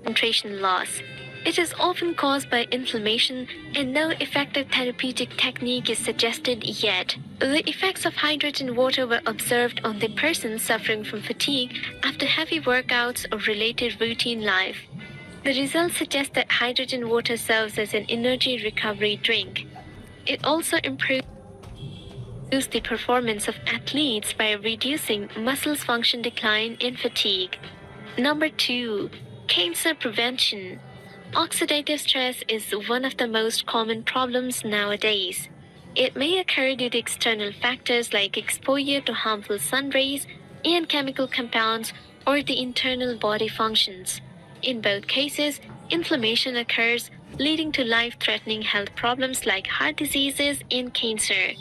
concentration loss. It is often caused by inflammation, and no effective therapeutic technique is suggested yet. The effects of hydrogen water were observed on the person suffering from fatigue after heavy workouts or related routine life. The results suggest that hydrogen water serves as an energy recovery drink. It also improves the performance of athletes by reducing muscle function decline and fatigue. Number 2. Cancer prevention. Oxidative stress is one of the most common problems nowadays. It may occur due to external factors like exposure to harmful sun rays and chemical compounds or the internal body functions. In both cases, inflammation occurs, leading to life-threatening health problems like heart diseases and cancer.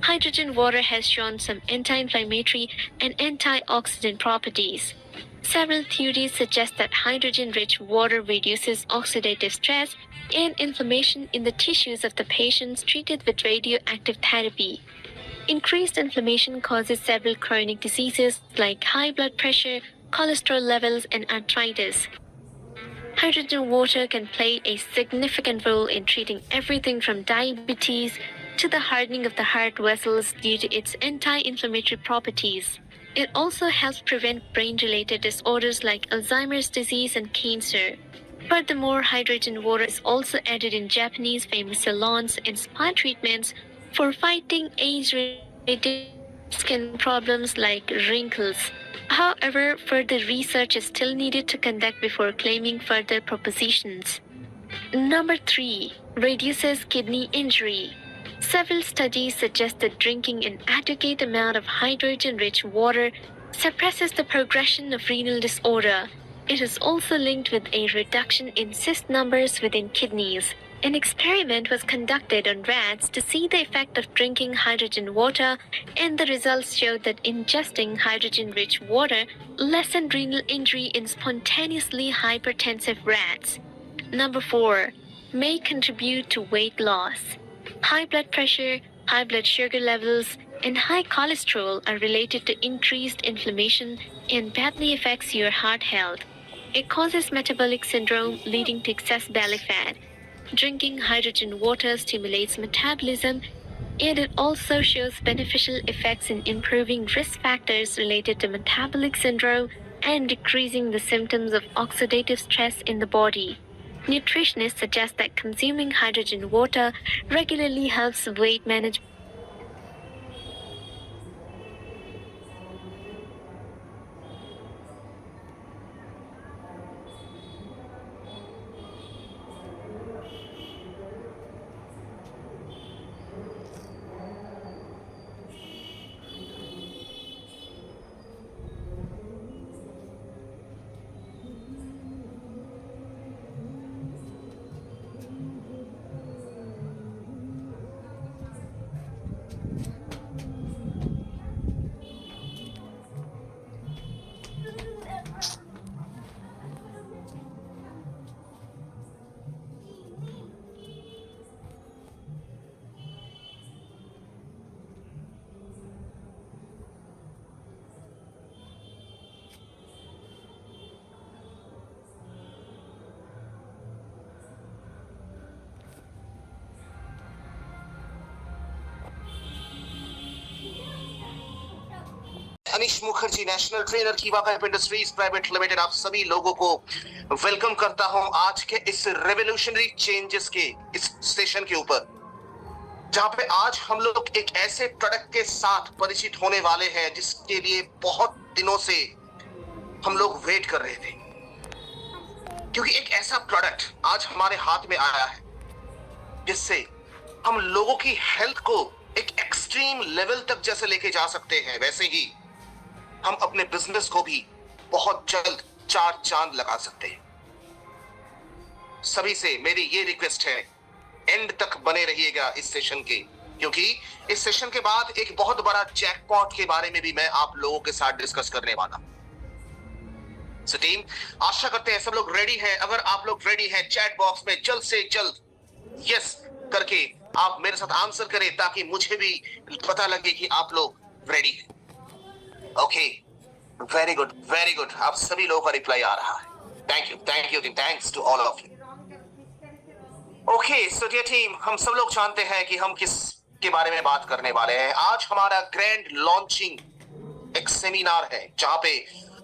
Hydrogen water has shown some anti-inflammatory and antioxidant properties. Several theories suggest that hydrogen-rich water reduces oxidative stress and inflammation in the tissues of the patients treated with radioactive therapy. Increased inflammation causes several chronic diseases like high blood pressure, cholesterol levels, and arthritis. Hydrogen water can play a significant role in treating everything from diabetes to the hardening of the heart vessels due to its anti-inflammatory properties. It also helps prevent brain-related disorders like Alzheimer's disease and cancer. Furthermore, hydrogen water is also added in Japanese famous salons and spa treatments for fighting age-related skin problems like wrinkles. However, further research is still needed to conduct before claiming further propositions. Number 3. Reduces kidney injury. Several studies suggest that drinking an adequate amount of hydrogen-rich water suppresses the progression of renal disorder. It is also linked with a reduction in cyst numbers within kidneys. An experiment was conducted on rats to see the effect of drinking hydrogen water, and the results showed that ingesting hydrogen-rich water lessened renal injury in spontaneously hypertensive rats. Number 4. May contribute to weight loss. High blood pressure, high blood sugar levels, and high cholesterol are related to increased inflammation and badly affects your heart health. It causes metabolic syndrome leading to excess belly fat. Drinking hydrogen water stimulates metabolism, and it also shows beneficial effects in improving risk factors related to metabolic syndrome and decreasing the symptoms of oxidative stress in the body. Nutritionists suggest that consuming hydrogen water regularly helps weight management. Anish Mukherjee, national trainer कीवा pipe industries private limited, आप सभी लोगों को welcome करता हूं आज के इस रेवोल्यूशनरी चेंजेस के इस सेशन के ऊपर, जहां पे आज हम लोग एक ऐसे प्रोडक्ट के साथ परिचित होने वाले हैं जिसके लिए बहुत दिनों से हम लोग वेट कर रहे थे, क्योंकि एक ऐसा प्रोडक्ट आज हमारे हाथ में आया है जिससे हम लोगों की हेल्थ को एक एक्सट्रीम लेवल तक जैसे लेके जा सकते हैं, वैसे ही हम अपने बिजनेस को भी बहुत जल्द 4 चांद लगा सकते हैं। सभी से मेरी ये रिक्वेस्ट है, एंड तक बने रहिएगा इस सेशन के, क्योंकि इस सेशन के बाद एक बहुत बड़ा जैकपॉट के बारे में भी मैं आप लोगों के साथ डिस्कस करने वाला। सो टीम, आशा करते हैं सब लोग रेडी हैं। अगर आप लोग रेडी हैं, चैट बॉक्स में जल्द से जल्द यस करके आप मेरे साथ आंसर करें, ताकि मुझे भी पता लगे कि आप लोग रेडी हैं। Okay, very good very good, आप सभी लोगों का रिप्लाई आ रहा है। Thank you team, thanks to all of you. Okay, so dear team, हम सब लोग जानते हैं कि हम किस के बारे में बात करने वाले हैं। आज हमारा ग्रैंड लॉन्चिंग एक सेमिनार है जहां पे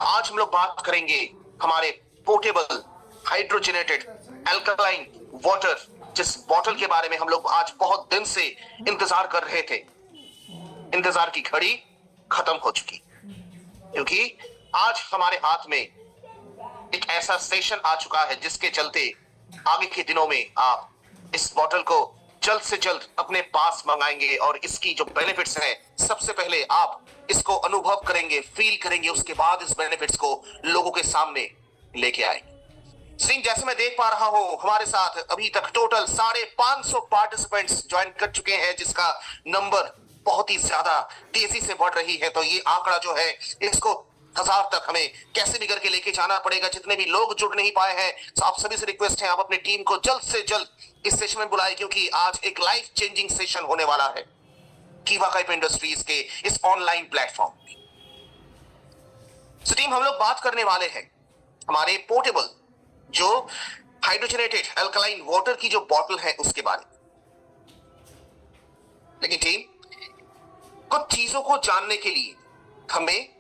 आज हम लोग बात करेंगे हमारे पोर्टेबल हाइड्रोजनेटेड अल्कलाइन वाटर, जिस बॉटल के बारे में हम लोग आज बहुत दिन से इंतजार कर रहे थे। इंतजार की घड़ी खत्म हो चुकी, क्योंकि आज हमारे हाथ में एक ऐसा सेशन आ चुका है जिसके चलते आगे के दिनों में आप इस बॉटल को जल्द से जल्द अपने पास मंगाएंगे और इसकी जो बेनिफिट्स हैं, सबसे पहले आप इसको अनुभव करेंगे, फील करेंगे, उसके बाद इस बेनिफिट्स को लोगों के सामने लेके आएंगे। स्ट्रीम जैसे मैं देख पा रहा हूं, हमारे साथ अभी तक टोटल 550 पार्टिसिपेंट्स ज्वाइन कर चुके हैं, जिसका नंबर बहुत ही ज्यादा तेजी से बढ़ रही है। तो ये आंकड़ा जो है इसको 1000 तक हमें कैसे भी करके लेके जाना पड़ेगा। जितने भी लोग जुड़ नहीं पाए हैं, तो आप सभी से रिक्वेस्ट है, आप अपनी टीम को जल्द से जल्द इस सेशन में बुलाएं, क्योंकि आज एक लाइफ चेंजिंग सेशन होने वाला है कीवा काइप इंडस्ट्रीज के इस ऑनलाइन प्लेटफॉर्म पे। टीम, हम लोग बात करने वाले हैं हमारे पोर्टेबल जो हाइड्रोजनेटेड अल्कलाइन वाटर की जो बॉटल है उसके बारे में। लेकिन टीम, कुछ चीजों को जानने के लिए हमें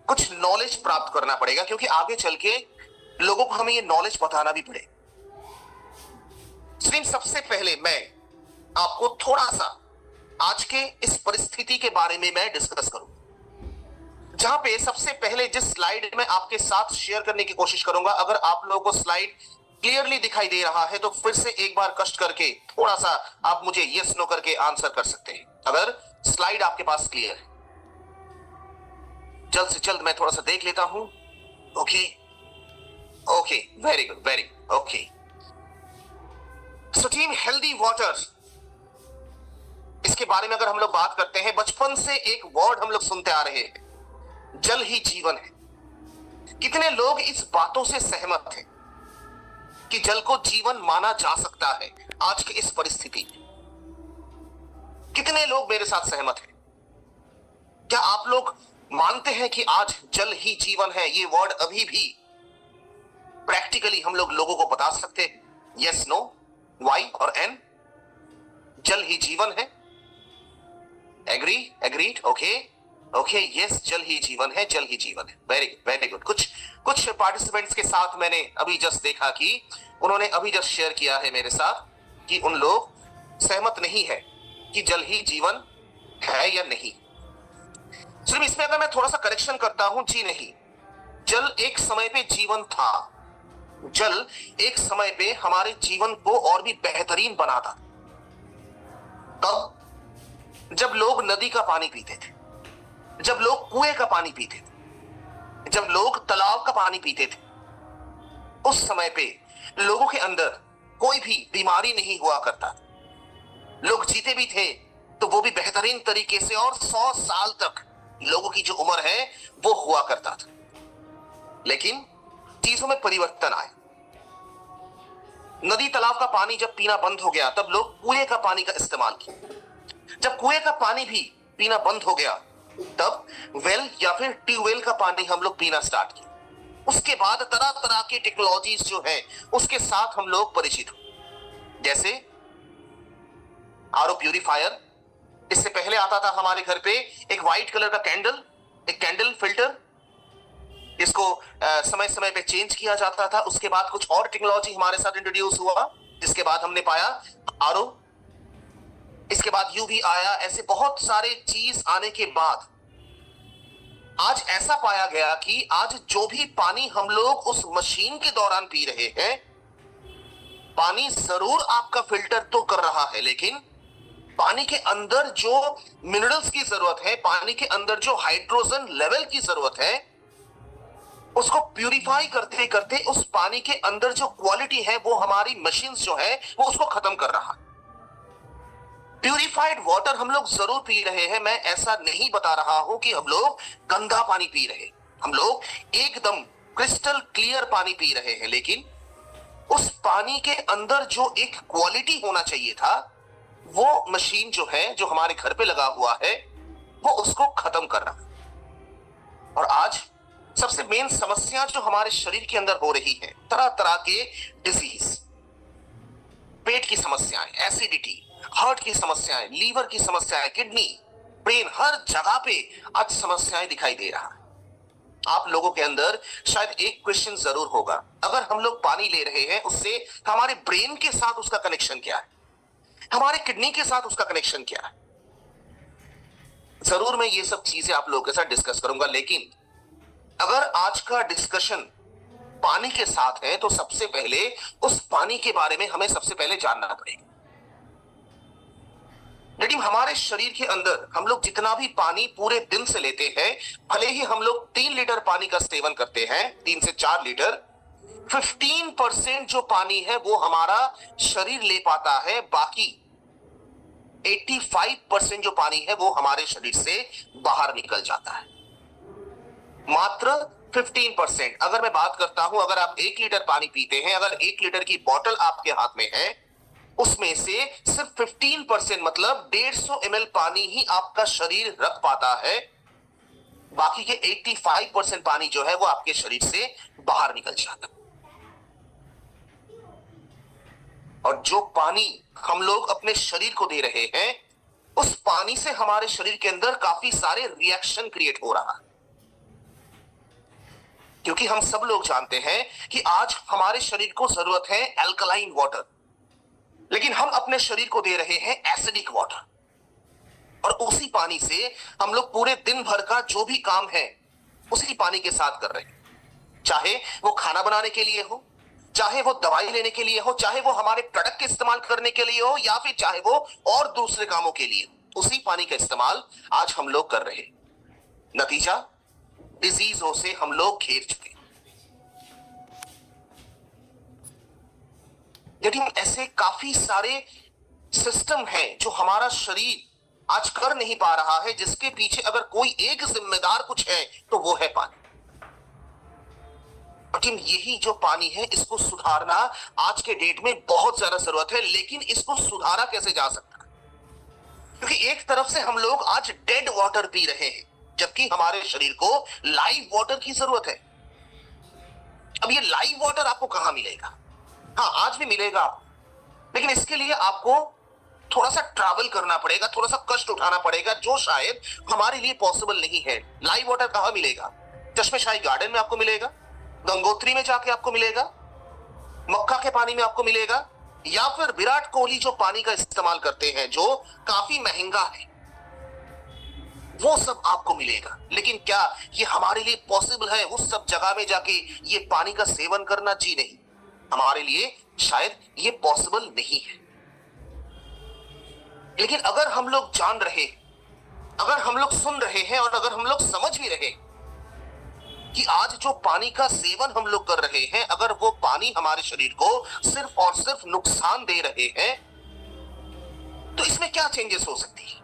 कुछ नॉलेज प्राप्त करना पड़ेगा, क्योंकि आगे चल के लोगों को हमें ये नॉलेज बताना भी पड़े। सबसे पहले मैं आपको थोड़ा सा आज के इस परिस्थिति के बारे में मैं डिस्कस करूं, जहां पे सबसे पहले जिस स्लाइड में आपके साथ शेयर करने की कोशिश करूंगा, अगर आप लोगों को स्लाइड क्लियरली दिखाई दे रहा है तो फिर से एक बार कष्ट करके थोड़ा सा आप मुझे यस नो करके आंसर कर सकते हैं अगर स्लाइड आपके पास क्लियर है। जल्द से जल्द मैं थोड़ा सा देख लेता हूं। Okay, very good, okay. So team, healthy water, इसके बारे में अगर हम लोग बात करते हैं, बचपन से एक वर्ड हम लोग सुनते आ रहे हैं, जल ही जीवन है। कितने लोग इस बातों से सहमत हैं कि जल को जीवन माना जा सकता है आज की इस परिस्थिति में? कितने लोग मेरे साथ सहमत हैं? क्या आप लोग मानते हैं कि आज जल ही जीवन है? ये वर्ड अभी भी प्रैक्टिकली हम लोगों को बता सकते हैं? यस, नो, वाई और एन? जल ही जीवन है। एग्रीड, ओके, यस, जल ही जीवन है, जल ही जीवन है। Very good. कुछ पार्टिसिपेंट्स के साथ मैंने अभी जस्ट देखा कि उन्होंने अभी जस्ट शेयर किया है मेरे साथ कि उन लोग सहमत नहीं है कि जल ही जीवन है या नहीं। सिर्फ इसमें अगर मैं थोड़ा सा करेक्शन करता हूं, जी नहीं, जल एक समय पे जीवन था। जल एक समय पे हमारे जीवन को और भी बेहतरीन बनाता। कब? जब लोग नदी का पानी पीते थे, जब लोग कुएं का पानी पीते थे, जब लोग तालाब का पानी पीते थे, उस समय पे लोगों के अंदर कोई भी बीमारी नहीं हुआ करता। लोग जीते भी थे तो वो भी बेहतरीन तरीके से, और 100 साल तक लोगों की जो उम्र है वो हुआ करता था। लेकिन चीजों में परिवर्तन आया। नदी तालाब का पानी जब पीना बंद हो गया, तब लोग कुएं का पानी का इस्तेमाल किया। जब कुएं का पानी भी पीना बंद हो गया, तब वेल या फिर ट्यूबवेल का पानी हम लोग पीना स्टार्ट किया। उसके बाद तरह तरह की टेक्नोलॉजीज जो है उसके साथ हम लोग परिचित हुए, जैसे आरओ प्यूरिफायर। इससे पहले आता था हमारे घर पे एक व्हाइट कलर का कैंडल फिल्टर, इसको समय समय पे चेंज किया जाता था। उसके बाद कुछ और टेक्नोलॉजी हमारे साथ इंट्रोड्यूस हुआ, जिसके बाद हमने पाया आरओ, इसके बाद यूवी आया। ऐसे बहुत सारे चीज आने के बाद आज ऐसा पाया गया कि आज जो भी पानी हम लोग उस मशीन के दौरान पी रहे हैं, पानी जरूर आपका फिल्टर तो कर रहा है, लेकिन पानी के अंदर जो मिनरल्स की जरूरत है, पानी के अंदर जो हाइड्रोजन लेवल की जरूरत है, उसको प्यूरिफाई करते करते उस पानी के अंदर जो क्वालिटी है वो हमारी मशीन जो है वो उसको खत्म कर रहा है। प्यूरिफाइड वाटर हम लोग जरूर पी रहे हैं, मैं ऐसा नहीं बता रहा हूं कि हम लोग गंदा पानी पी रहे हैं। हम लोग एकदम क्रिस्टल क्लियर पानी पी रहे हैं, लेकिन उस पानी के अंदर जो एक क्वालिटी होना चाहिए था, वो मशीन जो है, जो हमारे घर पे लगा हुआ है, वो उसको खत्म कर रहा है। और आज सबसे मेन समस्या जो हमारे शरीर के अंदर हो रही है, तरह तरह के डिजीज, पेट की समस्याएं, एसिडिटी, हार्ट की समस्याएं, लीवर की समस्याएं, किडनी, ब्रेन, हर जगह पे आज समस्याएं दिखाई दे रहा है। आप लोगों के अंदर शायद एक क्वेश्चन जरूर होगा, अगर हम लोग पानी ले रहे हैं उससे हमारे ब्रेन के साथ उसका कनेक्शन क्या है, हमारे किडनी के साथ उसका कनेक्शन क्या है। जरूर मैं ये सब चीजें आप लोगों के साथ डिस्कस करूंगा, लेकिन अगर आज का डिस्कशन पानी के साथ है तो सबसे पहले उस पानी के बारे में हमें सबसे पहले जानना पड़ेगा। लेकिन हमारे शरीर के अंदर हम लोग जितना भी पानी पूरे दिन से लेते हैं, भले ही हम लोग 3 लीटर पानी का सेवन करते हैं, 3 से 4 लीटर, 15% जो पानी है वो हमारा शरीर ले पाता है, बाकी 85% जो पानी है वो हमारे शरीर से बाहर निकल जाता है। मात्र 15%। अगर मैं बात करता हूं, अगर आप 1 लीटर पानी पीते हैं, अगर 1 लीटर की बोतल आपके हाथ में है, उसमें से सिर्फ 15% मतलब 150 ml पानी ही आपका शरीर रख पाता है, बाकी के 85% पानी जो है वो आपके शरीर से बाहर निकल जाता है। और जो पानी हम लोग अपने शरीर को दे रहे हैं, उस पानी से हमारे शरीर के अंदर काफी सारे रिएक्शन क्रिएट हो रहा है, क्योंकि हम सब लोग जानते हैं कि आज हमारे शरीर को जरूरत है अल्कलाइन वाटर, लेकिन हम अपने शरीर को दे रहे हैं एसिडिक वाटर। और उसी पानी से हम लोग पूरे दिन भर का जो भी काम है उसी पानी के साथ कर रहे हैं, चाहे वो खाना बनाने के लिए हो, चाहे वो दवाई लेने के लिए हो, चाहे वो हमारे प्रोडक्ट के इस्तेमाल करने के लिए हो, या फिर चाहे वो और दूसरे कामों के लिए, उसी पानी का इस्तेमाल आज हम लोग कर रहे हैं। नतीजा, डिजीजों से हम लोग घेर चुके। लेकिन ऐसे काफी सारे सिस्टम हैं जो हमारा शरीर आज कर नहीं पा रहा है, जिसके पीछे अगर कोई एक जिम्मेदार कुछ है तो वो है पानी। लेकिन यही जो पानी है, इसको सुधारना आज के डेट में बहुत ज्यादा जरूरत है। लेकिन इसको सुधारा कैसे जा सकता है? क्योंकि एक तरफ से हम लोग आज डेड वाटर पी रहे हैं, जबकि हमारे शरीर को लाइव वाटर की जरूरत है। अब ये लाइव वाटर आपको कहां मिलेगा? हाँ, आज भी मिलेगा, लेकिन इसके लिए आपको थोड़ा सा ट्रैवल करना पड़ेगा, थोड़ा सा कष्ट उठाना पड़ेगा, जो शायद हमारे लिए पॉसिबल नहीं है। लाइव वाटर कहां मिलेगा? चश्मेशाही गार्डन में आपको मिलेगा, गंगोत्री में जाके आपको मिलेगा, मक्का के पानी में आपको मिलेगा, या फिर विराट कोहली जो पानी का इस्तेमाल करते हैं, जो काफी महंगा है, वो सब आपको मिलेगा। लेकिन क्या ये हमारे लिए पॉसिबल है उस सब जगह में जाके ये पानी का सेवन करना? जी नहीं, हमारे लिए शायद ये पॉसिबल नहीं है। लेकिन अगर हम लोग जान रहे, अगर हम लोग सुन रहे हैं और अगर हम लोग समझ भी रहे कि आज जो पानी का सेवन हम लोग कर रहे हैं, अगर वो पानी हमारे शरीर को सिर्फ और सिर्फ नुकसान दे रहे हैं, तो इसमें क्या चेंजेस हो सकती है?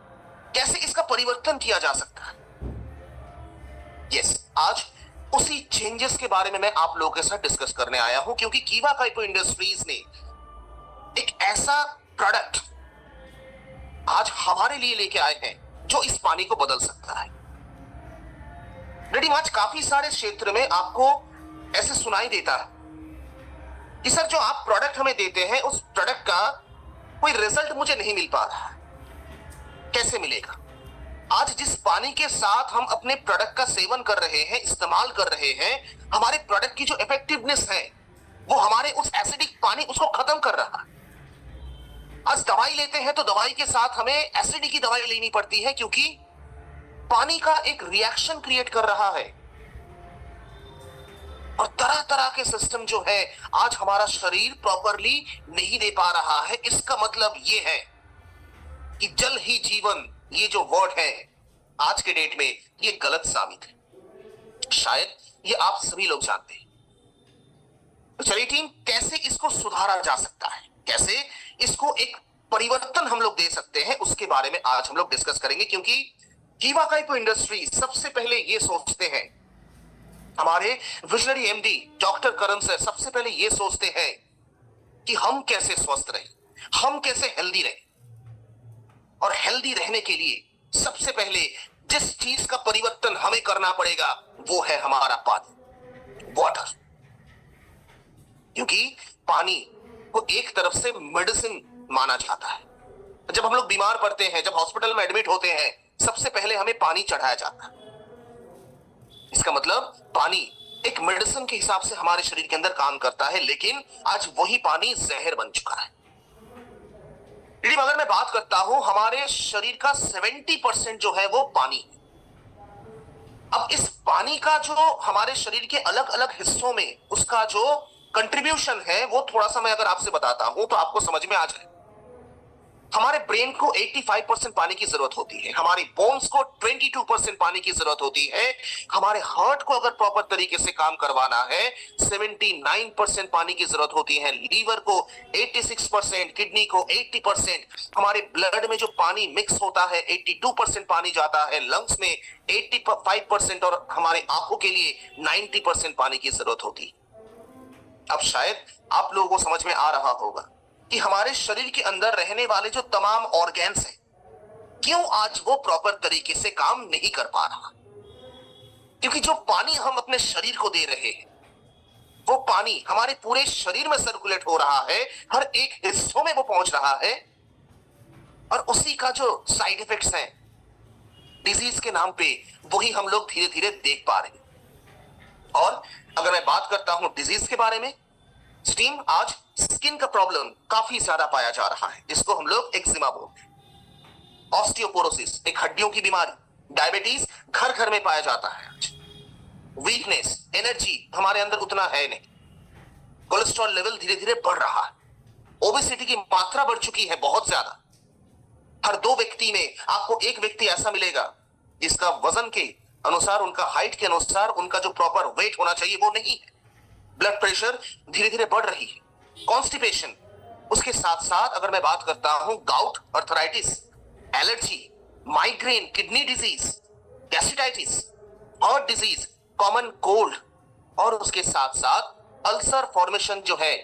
कैसे इसका परिवर्तन किया जा सकता है? यस, आज उसी चेंजेस के बारे में मैं आप लोगों के साथ डिस्कस करने आया हूं, क्योंकि कीवा काइपो इंडस्ट्रीज ने एक ऐसा प्रोडक्ट आज हमारे लिए लेके आए हैं जो इस पानी को बदल सकता है। लेकिन आज काफी सारे क्षेत्र में आपको ऐसे सुनाई देता है कि सर, जो आप प्रोडक्ट हमें देते हैं उस प्रोडक्ट का कोई रिजल्ट मुझे नहीं मिल पा रहा है। कैसे मिलेगा? आज जिस पानी के साथ हम अपने प्रोडक्ट का सेवन कर रहे हैं, इस्तेमाल कर रहे हैं, हमारे प्रोडक्ट की जो इफेक्टिवनेस है वो हमारे उस एसिडिक पानी उसको खत्म कर रहा है। आज दवाई लेते हैं तो दवाई के साथ हमें एसिडिक की दवाई लेनी पड़ती है, क्योंकि पानी का एक रिएक्शन क्रिएट कर रहा है। और तरह तरह के सिस्टम जो है आज हमारा शरीर प्रॉपरली नहीं दे पा रहा है। इसका मतलब ये है कि जल ही जीवन, ये जो वर्ड है आज के डेट में, ये गलत साबित है। शायद ये आप सभी लोग जानते हैं। तो चलिए टीम, कैसे इसको सुधारा जा सकता है, कैसे इसको एक परिवर्तन हम लोग दे सकते हैं, उसके बारे में आज हम लोग डिस्कस करेंगे। क्योंकि कीवा काइपो इंडस्ट्री सबसे पहले ये सोचते हैं, हमारे विजनरी एमडी डॉक्टर करण सर सबसे पहले ये सोचते हैं कि हम कैसे स्वस्थ रहें, हम कैसे हेल्दी रहें। और हेल्दी रहने के लिए सबसे पहले जिस चीज का परिवर्तन हमें करना पड़ेगा वो है हमारा पानी, वाटर। क्योंकि पानी को एक तरफ से मेडिसिन माना जाता है। जब हम लोग बीमार पड़ते हैं, जब हॉस्पिटल में एडमिट होते हैं, सबसे पहले हमें पानी चढ़ाया जाता है। इसका मतलब पानी एक मेडिसिन के हिसाब से हमारे शरीर के अंदर काम करता है, लेकिन आज वही पानी जहर बन चुका है। अगर मैं बात करता हूं, हमारे शरीर का 70% जो है वो पानी है। अब इस पानी का जो हमारे शरीर के अलग अलग हिस्सों में उसका जो कंट्रीब्यूशन है वो थोड़ा सा मैं अगर आपसे बताता हूं तो आपको समझ में आ जाए। हमारे ब्रेन को 85% पानी की जरूरत होती है, हमारी बोन्स को 22% पानी की जरूरत होती है, हमारे हार्ट को अगर प्रॉपर तरीके से काम करवाना है 79% पानी की जरूरत होती है, लीवर को 86%, किडनी को 80%, हमारे ब्लड में जो पानी मिक्स होता है 82% पानी जाता है, लंग्स में 85% और हमारे आंखों के लिए 90% पानी की जरूरत होती है। अब शायद आप लोगों को समझ में आ रहा होगा कि हमारे शरीर के अंदर रहने वाले जो तमाम ऑर्गन्स हैं, क्यों आज वो प्रॉपर तरीके से काम नहीं कर पा रहा। क्योंकि जो पानी हम अपने शरीर को दे रहे हैं वो पानी हमारे पूरे शरीर में सर्कुलेट हो रहा है, हर एक हिस्सों में वो पहुंच रहा है, और उसी का जो साइड इफेक्ट्स हैं डिजीज के नाम पे वही हम लोग धीरे धीरे देख पा रहे हैं। और अगर मैं बात करता हूं डिजीज के बारे में, स्टीम आज स्किन का प्रॉब्लम काफी ज्यादा पाया जा रहा है, जिसको हम लोग एक्जिमा बोलते हैं। ऑस्टियोपोरोसिस एक हड्डियों की बीमारी, डायबिटीज घर घर में पाया जाता है आज। वीकनेस, एनर्जी हमारे अंदर उतना है नहीं, कोलेस्ट्रॉल लेवल धीरे धीरे बढ़ रहा है, ओबेसिटी की मात्रा बढ़ चुकी है बहुत ज्यादा। हर 2 व्यक्ति में आपको एक व्यक्ति ऐसा मिलेगा जिसका वजन के अनुसार, उनका हाइट के अनुसार उनका जो प्रॉपर वेट होना चाहिए वो नहीं है। ब्लड प्रेशर धीरे धीरे बढ़ रही है, कॉन्स्टिपेशन, उसके साथ साथ अगर मैं बात करता हूं gout, arthritis, allergy, migraine, kidney disease, gastritis, heart disease, common cold, और उसके साथ साथ अल्सर फॉर्मेशन जो है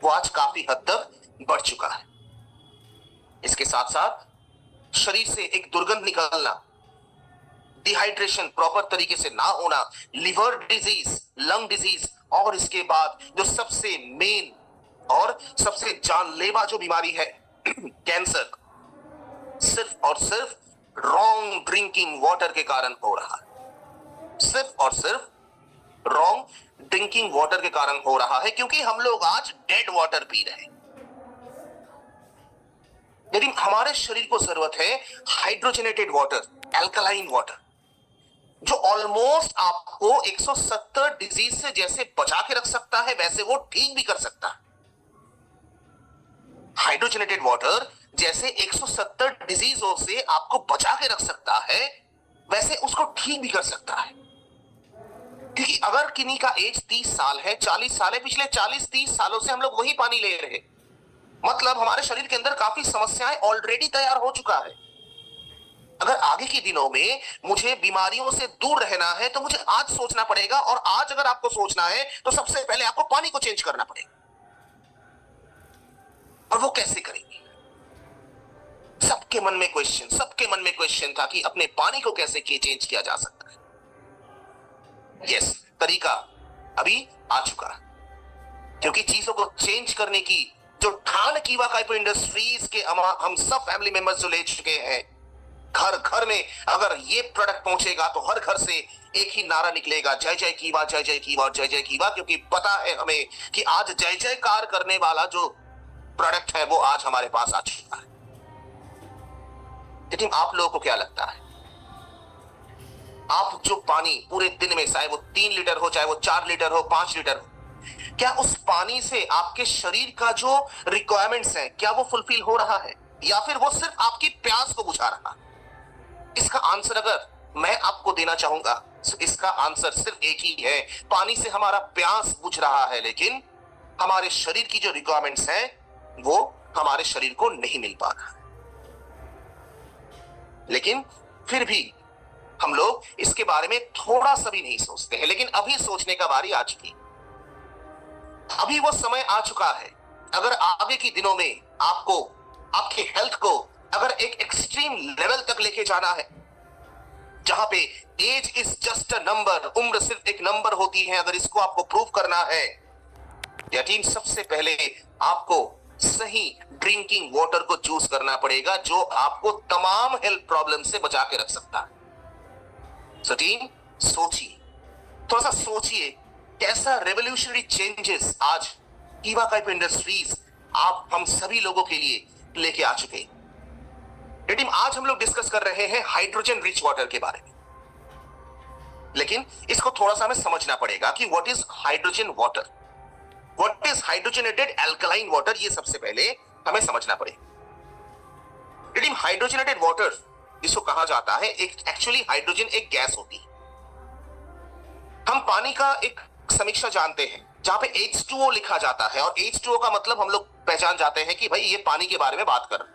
वो आज काफी हद तक बढ़ चुका है। इसके साथ साथ शरीर से एक दुर्गंध निकलना, डिहाइड्रेशन प्रॉपर तरीके से ना होना, लिवर डिजीज, लंग डिजीज, और इसके बाद जो सबसे मेन और सबसे जानलेवा जो बीमारी है कैंसर, सिर्फ और सिर्फ रॉन्ग ड्रिंकिंग वाटर के कारण हो रहा है। सिर्फ और सिर्फ रॉन्ग ड्रिंकिंग वाटर के कारण हो रहा है, क्योंकि हम लोग आज डेड वाटर पी रहे हैं। लेकिन हमारे शरीर को जरूरत है हाइड्रोजनेटेड वाटर, एल्कलाइन वाटर, जो ऑलमोस्ट आपको 170 डिजीज से जैसे बचा के रख सकता है वैसे वो ठीक भी कर सकता है। हाइड्रोजनेटेड वाटर जैसे 170 डिजीजों से आपको बचा के रख सकता है वैसे उसको ठीक भी कर सकता है। क्योंकि अगर किन्हीं का एज 30 साल है, 40 साल है, पिछले 40-30 सालों से हम लोग वही पानी ले रहे हैं, मतलब हमारे शरीर के अंदर काफी समस्याएं ऑलरेडी तैयार हो चुका है। अगर आगे के दिनों में मुझे बीमारियों से दूर रहना है तो मुझे आज सोचना पड़ेगा, और आज अगर आपको सोचना है तो सबसे पहले आपको पानी को चेंज करना पड़ेगा। और वो कैसे करेंगे? सबके मन में क्वेश्चन था कि अपने पानी को कैसे चेंज किया जा सकता है। यस, तरीका अभी आ चुका है, क्योंकि चीजों को चेंज करने की जो ठान कीवा काइपो इंडस्ट्रीज के हम सब फैमिली मेंबर्स जो ले चुके हैं, घर घर में अगर ये प्रोडक्ट पहुंचेगा तो हर घर से एक ही नारा निकलेगा, जय जय कीवा, जय जय कीवा, जय जय कीवा। क्योंकि पता है हमें कि आज जय जयकार करने वाला जो प्रोडक्ट है वो आज हमारे पास आ चुका है। लेकिन आप लोगों को क्या लगता है, आप जो पानी पूरे दिन में, चाहे वो 3 लीटर हो, चाहे वो 4 लीटर हो, 5 लीटर हो, क्या उस पानी से आपके शरीर का जो रिक्वायरमेंट्स है क्या वो फुलफिल हो रहा है, या फिर वो सिर्फ आपकी प्यास को बुझा रहा है? इसका आंसर अगर मैं आपको देना चाहूंगा तो इसका आंसर सिर्फ एक ही है, पानी से हमारा प्यास बुझ रहा है, लेकिन हमारे शरीर की जो रिक्वायरमेंट्स हैं वो हमारे शरीर को नहीं मिल पा रहा। लेकिन फिर भी हम लोग इसके बारे में थोड़ा सा भी नहीं सोचते हैं। लेकिन अभी सोचने का बारी आ चुकी, अभी वो समय आ चुका है। अगर आगे के दिनों में आपको आपके हेल्थ को अगर एक एक्सट्रीम लेवल तक लेके जाना है, जहां पे age is just a number, उम्र सिर्फ एक नंबर होती है, अगर इसको आपको प्रूव करना है या टीम, सबसे पहले आपको सही ड्रिंकिंग वाटर को चूज करना पड़ेगा, जो आपको तमाम हेल्थ प्रॉब्लम से बचा के रख सकता है। सो टीम, सोचिए, थोड़ा सा सोचिए, कैसा रेवोल्यूशनरी चेंजेस आज कीवा काइप इंडस्ट्रीज आप हम सभी लोगों के लिए लेके आ चुके हैं। टीम, आज हम लोग डिस्कस कर रहे हैं हाइड्रोजन रिच वाटर के बारे में, लेकिन इसको थोड़ा सा हमें समझना पड़ेगा कि what is hydrogen water, what is hydrogenated alkaline water, ये सबसे पहले हमें समझना पड़ेगा। टीम, हाइड्रोजनेटेड वाटर जिसको कहा जाता है, एक एक्चुअली हाइड्रोजन एक गैस होती है। हम पानी का एक समीक्षा जानते हैं जहां पे H2O लिखा जाता है, और H2O का मतलब हम लोग पहचान जाते हैं कि भाई ये पानी के बारे में बात कर।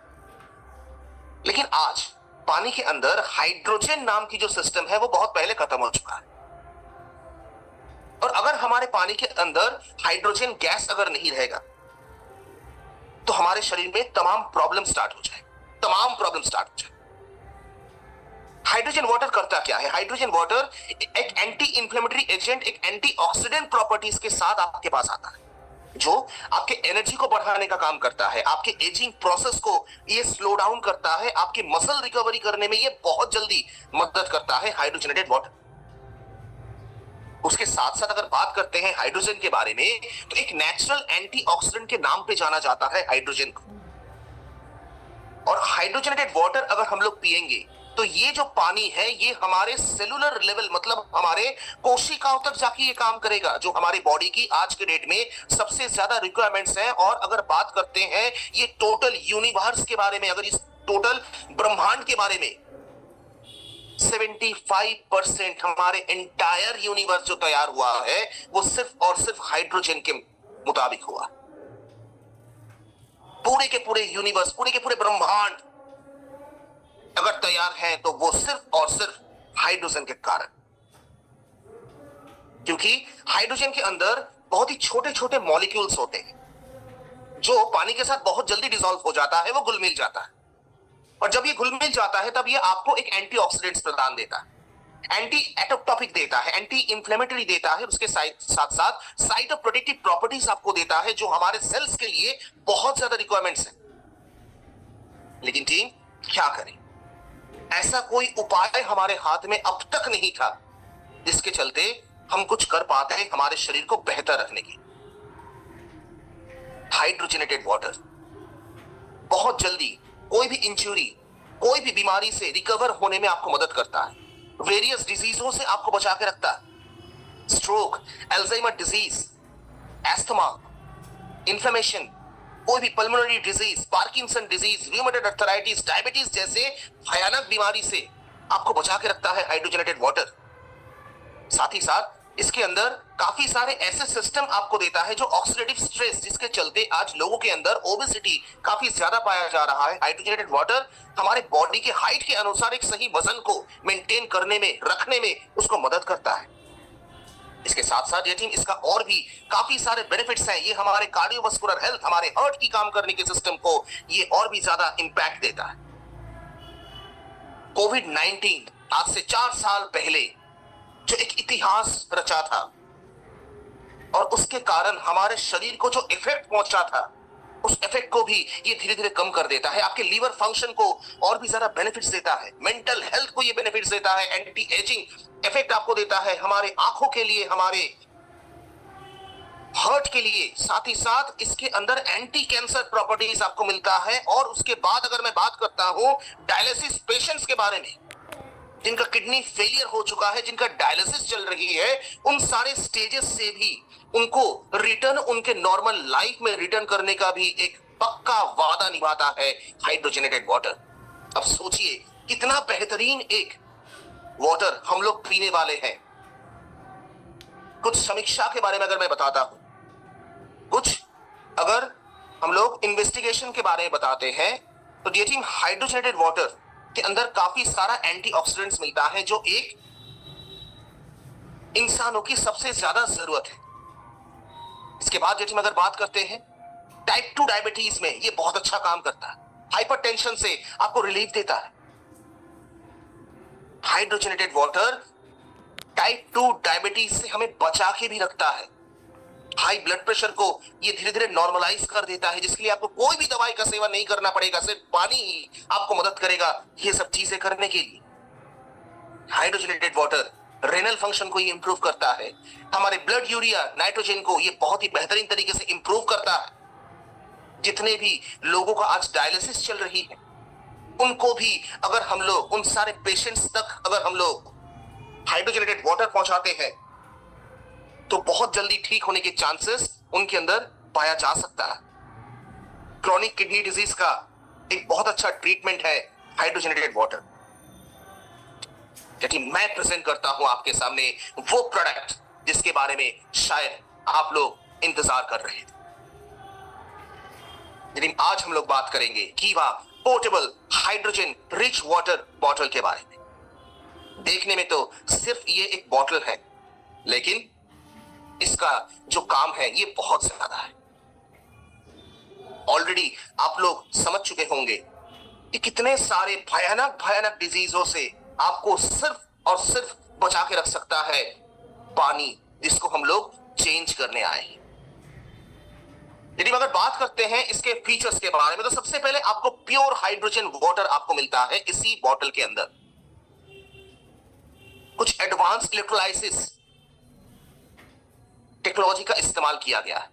लेकिन आज पानी के अंदर हाइड्रोजन नाम की जो सिस्टम है वो बहुत पहले खत्म हो चुका है, और अगर हमारे पानी के अंदर हाइड्रोजन गैस अगर नहीं रहेगा तो हमारे शरीर में तमाम प्रॉब्लम स्टार्ट हो जाए, तमाम प्रॉब्लम स्टार्ट हो जाए। हाइड्रोजन वाटर करता क्या है? हाइड्रोजन वाटर एक एंटी इंफ्लेमेटरी एजेंट, एक एंटीऑक्सीडेंट प्रॉपर्टीज के साथ आपके पास आता है, जो आपके एनर्जी को बढ़ाने का काम करता है, आपके एजिंग प्रोसेस को ये स्लो डाउन करता है, आपके मसल रिकवरी करने में ये बहुत जल्दी मदद करता है हाइड्रोजनेटेड वाटर। उसके साथ साथ अगर बात करते हैं हाइड्रोजन के बारे में, तो एक नेचुरल एंटीऑक्सीडेंट के नाम पे जाना जाता है हाइड्रोजन को। और हाइड्रोजनेटेड वाटर अगर हम लोग पिएंगे तो ये जो पानी है ये हमारे सेलुलर लेवल, मतलब हमारे कोशिकाओं तक जाके ये काम करेगा, जो हमारी बॉडी की आज के डेट में सबसे ज्यादा रिक्वायरमेंट्स है। और अगर बात करते हैं ये टोटल यूनिवर्स के बारे में, अगर इस टोटल ब्रह्मांड के बारे में, 75% हमारे एंटायर यूनिवर्स जो तैयार हुआ है वो सिर्फ और सिर्फ हाइड्रोजन के मुताबिक हुआ। पूरे के पूरे यूनिवर्स, पूरे के पूरे ब्रह्मांड अगर तैयार है तो वो सिर्फ और सिर्फ हाइड्रोजन के कारण, क्योंकि हाइड्रोजन के अंदर बहुत ही छोटे छोटे मॉलिक्यूल्स होते हैं जो पानी के साथ बहुत जल्दी डिसॉल्व हो जाता है, वो घुल मिल जाता है। और जब ये घुल मिल जाता है तब ये आपको एक एंटीऑक्सीडेंट्स प्रदान देता है, एंटी एटोटॉपिक देता है, एंटी इंफ्लेमेटरी देता है, उसके साथ साथ साइटोप्रोटेक्टिव प्रॉपर्टीज आपको देता है, जो हमारे सेल्स के लिए बहुत ज्यादा रिक्वायरमेंट्स है। लेकिन टीम, क्या करें? ऐसा कोई उपाय हमारे हाथ में अब तक नहीं था जिसके चलते हम कुछ कर पाते हैं हमारे शरीर को बेहतर रखने की। हाइड्रोजनेटेड वाटर बहुत जल्दी कोई भी इंजरी, कोई भी बीमारी से रिकवर होने में आपको मदद करता है, वेरियस डिजीजों से आपको बचा के रखता है। Stroke, Alzheimer disease, asthma, inflammation, कोई भी pulmonary disease, Parkinson disease, rheumatoid arthritis, diabetes जैसे भयानक बीमारी से आपको बचा के रखता है हाइड्रोजनेटेड वाटर। साथ ही साथ इसके अंदर काफी सारे ऐसे सिस्टम आपको देता है जो ऑक्सीडेटिव स्ट्रेस, जिसके चलते आज लोगों के अंदर ओबेसिटी काफी ज्यादा पाया जा रहा है। हाइड्रोजनेटेड वाटर हमारे बॉडी के हाइट के अनुसार एक सही वजन को मेंटेन करने में, रखने में उसको मदद करता है। इसके साथ साथ ये टीम, इसका और भी काफी सारे बेनिफिट्स हैं। ये हमारे कार्डियोवास्कुलर हेल्थ, हमारे हार्ट की काम करने के सिस्टम को ये और भी ज्यादा इंपैक्ट देता है। कोविड-19 आज से 4 साल पहले जो एक इतिहास रचा था, और उसके कारण हमारे शरीर को जो इफेक्ट पहुंचा था, उस इफेक्ट को भी ये धीरे धीरे कम कर देता है। आपके लीवर फंक्शन को और भी ज्यादा बेनिफिट्स देता है, मेंटल हेल्थ को ये बेनिफिट्स देता है, एंटी एजिंग इफेक्ट आपको देता है, हमारे आंखों के लिए, हमारे हार्ट के लिए। साथ ही साथ इसके अंदर एंटी कैंसर प्रॉपर्टीज आपको मिलता है। और उसके बाद अगर मैं बात करता हूं डायलिसिस पेशेंट्स के बारे में, जिनका किडनी फेलियर हो चुका है, जिनका डायलिसिस चल रही है, उन सारे स्टेजेस से भी उनको रिटर्न, उनके नॉर्मल लाइफ में रिटर्न करने का भी एक पक्का वादा निभाता है हाइड्रोजनेटेड वाटर। अब सोचिए कितना बेहतरीन एक वाटर हम लोग पीने वाले हैं। कुछ समीक्षा के बारे में अगर मैं बताता हूं, कुछ अगर हम लोग इन्वेस्टिगेशन के बारे में बताते हैं, तो ये टीम हाइड्रोजनेटेड वाटर के अंदर काफी सारा एंटीऑक्सीडेंट्स मिलता है, जो एक इंसानों की सबसे ज्यादा जरूरत है। इसके बाद टीम अगर बात करते हैं टाइप 2 डायबिटीज में, ये बहुत अच्छा काम करता है। हाइपरटेंशन से आपको रिलीफ देता है। हाइड्रोजनेटेड वाटर टाइप 2 डायबिटीज से हमें बचा के भी रखता है। हाई ब्लड प्रेशर को ये धीरे धीरे नॉर्मलाइज कर देता है, जिसके लिए आपको कोई भी दवाई का सेवन नहीं करना पड़ेगा, सिर्फ पानी ही आपको मदद करेगा ये सब चीजें करने के लिए। हाइड्रोजनेटेड वाटर रेनल फंक्शन को ये इंप्रूव करता है, हमारे ब्लड यूरिया नाइट्रोजन को ये बहुत ही बेहतरीन तरीके से इंप्रूव करता है। जितने भी लोगों का आज डायलिसिस चल रही है, उनको भी अगर हम लोग उन सारे पेशेंट्स तक अगर हम लोग हाइड्रोजनेटेड वाटर पहुंचाते हैं तो बहुत जल्दी ठीक होने के चांसेस उनके अंदर पाया जा सकता है। क्रॉनिक किडनी डिजीज का एक बहुत अच्छा ट्रीटमेंट है हाइड्रोजनेटेड वाटर। क्योंकि मैं प्रेजेंट करता हूं आपके सामने वो प्रोडक्ट जिसके बारे में शायद आप लोग इंतजार कर रहे थे। लेकिन आज हम लोग बात करेंगे कीवा portable hydrogen rich water bottle के बारे में। देखने में तो सिर्फ ये एक बॉटल है, लेकिन इसका जो काम है ये बहुत ज्यादा है। ऑलरेडी आप लोग समझ चुके होंगे कि कितने सारे भयानक भयानक डिजीजों से आपको सिर्फ और सिर्फ बचा के रख सकता है पानी, जिसको हम लोग चेंज करने आए हैं। यदि अगर बात करते हैं इसके फीचर्स के बारे में, तो सबसे पहले आपको प्योर हाइड्रोजन वाटर आपको मिलता है इसी बॉटल के अंदर। कुछ एडवांस इलेक्ट्रोलाइसिस टेक्नोलॉजी का इस्तेमाल किया गया है।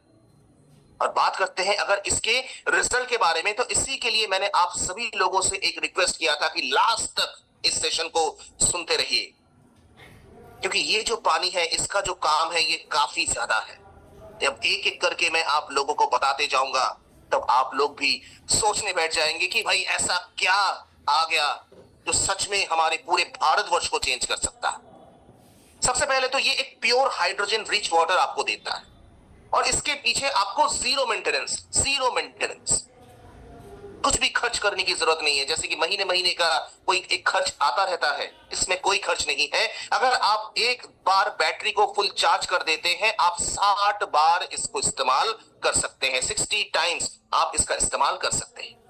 और बात करते हैं अगर इसके रिजल्ट के बारे में, तो इसी के लिए मैंने आप सभी लोगों से एक रिक्वेस्ट किया था कि लास्ट तक इस सेशन को सुनते रहिए, क्योंकि ये जो पानी है इसका जो काम है ये काफी ज्यादा है। जब एक एक करके मैं आप लोगों को बताते जाऊंगा तब आप लोग भी सोचने बैठ जाएंगे कि भाई ऐसा क्या आ गया जो सच में हमारे पूरे भारतवर्ष को चेंज कर सकता है। सबसे पहले तो ये एक प्योर हाइड्रोजन रिच वाटर आपको देता है, और इसके पीछे आपको जीरो मेंटेनेंस, कुछ भी खर्च करने की जरूरत नहीं है। जैसे कि महीने महीने का कोई एक खर्च आता रहता है, इसमें कोई खर्च नहीं है। अगर आप एक बार बैटरी को फुल चार्ज कर देते हैं, आप 60 बार इसको इस्तेमाल कर सकते हैं। 60 टाइम्स आप इसका इस्तेमाल कर सकते हैं।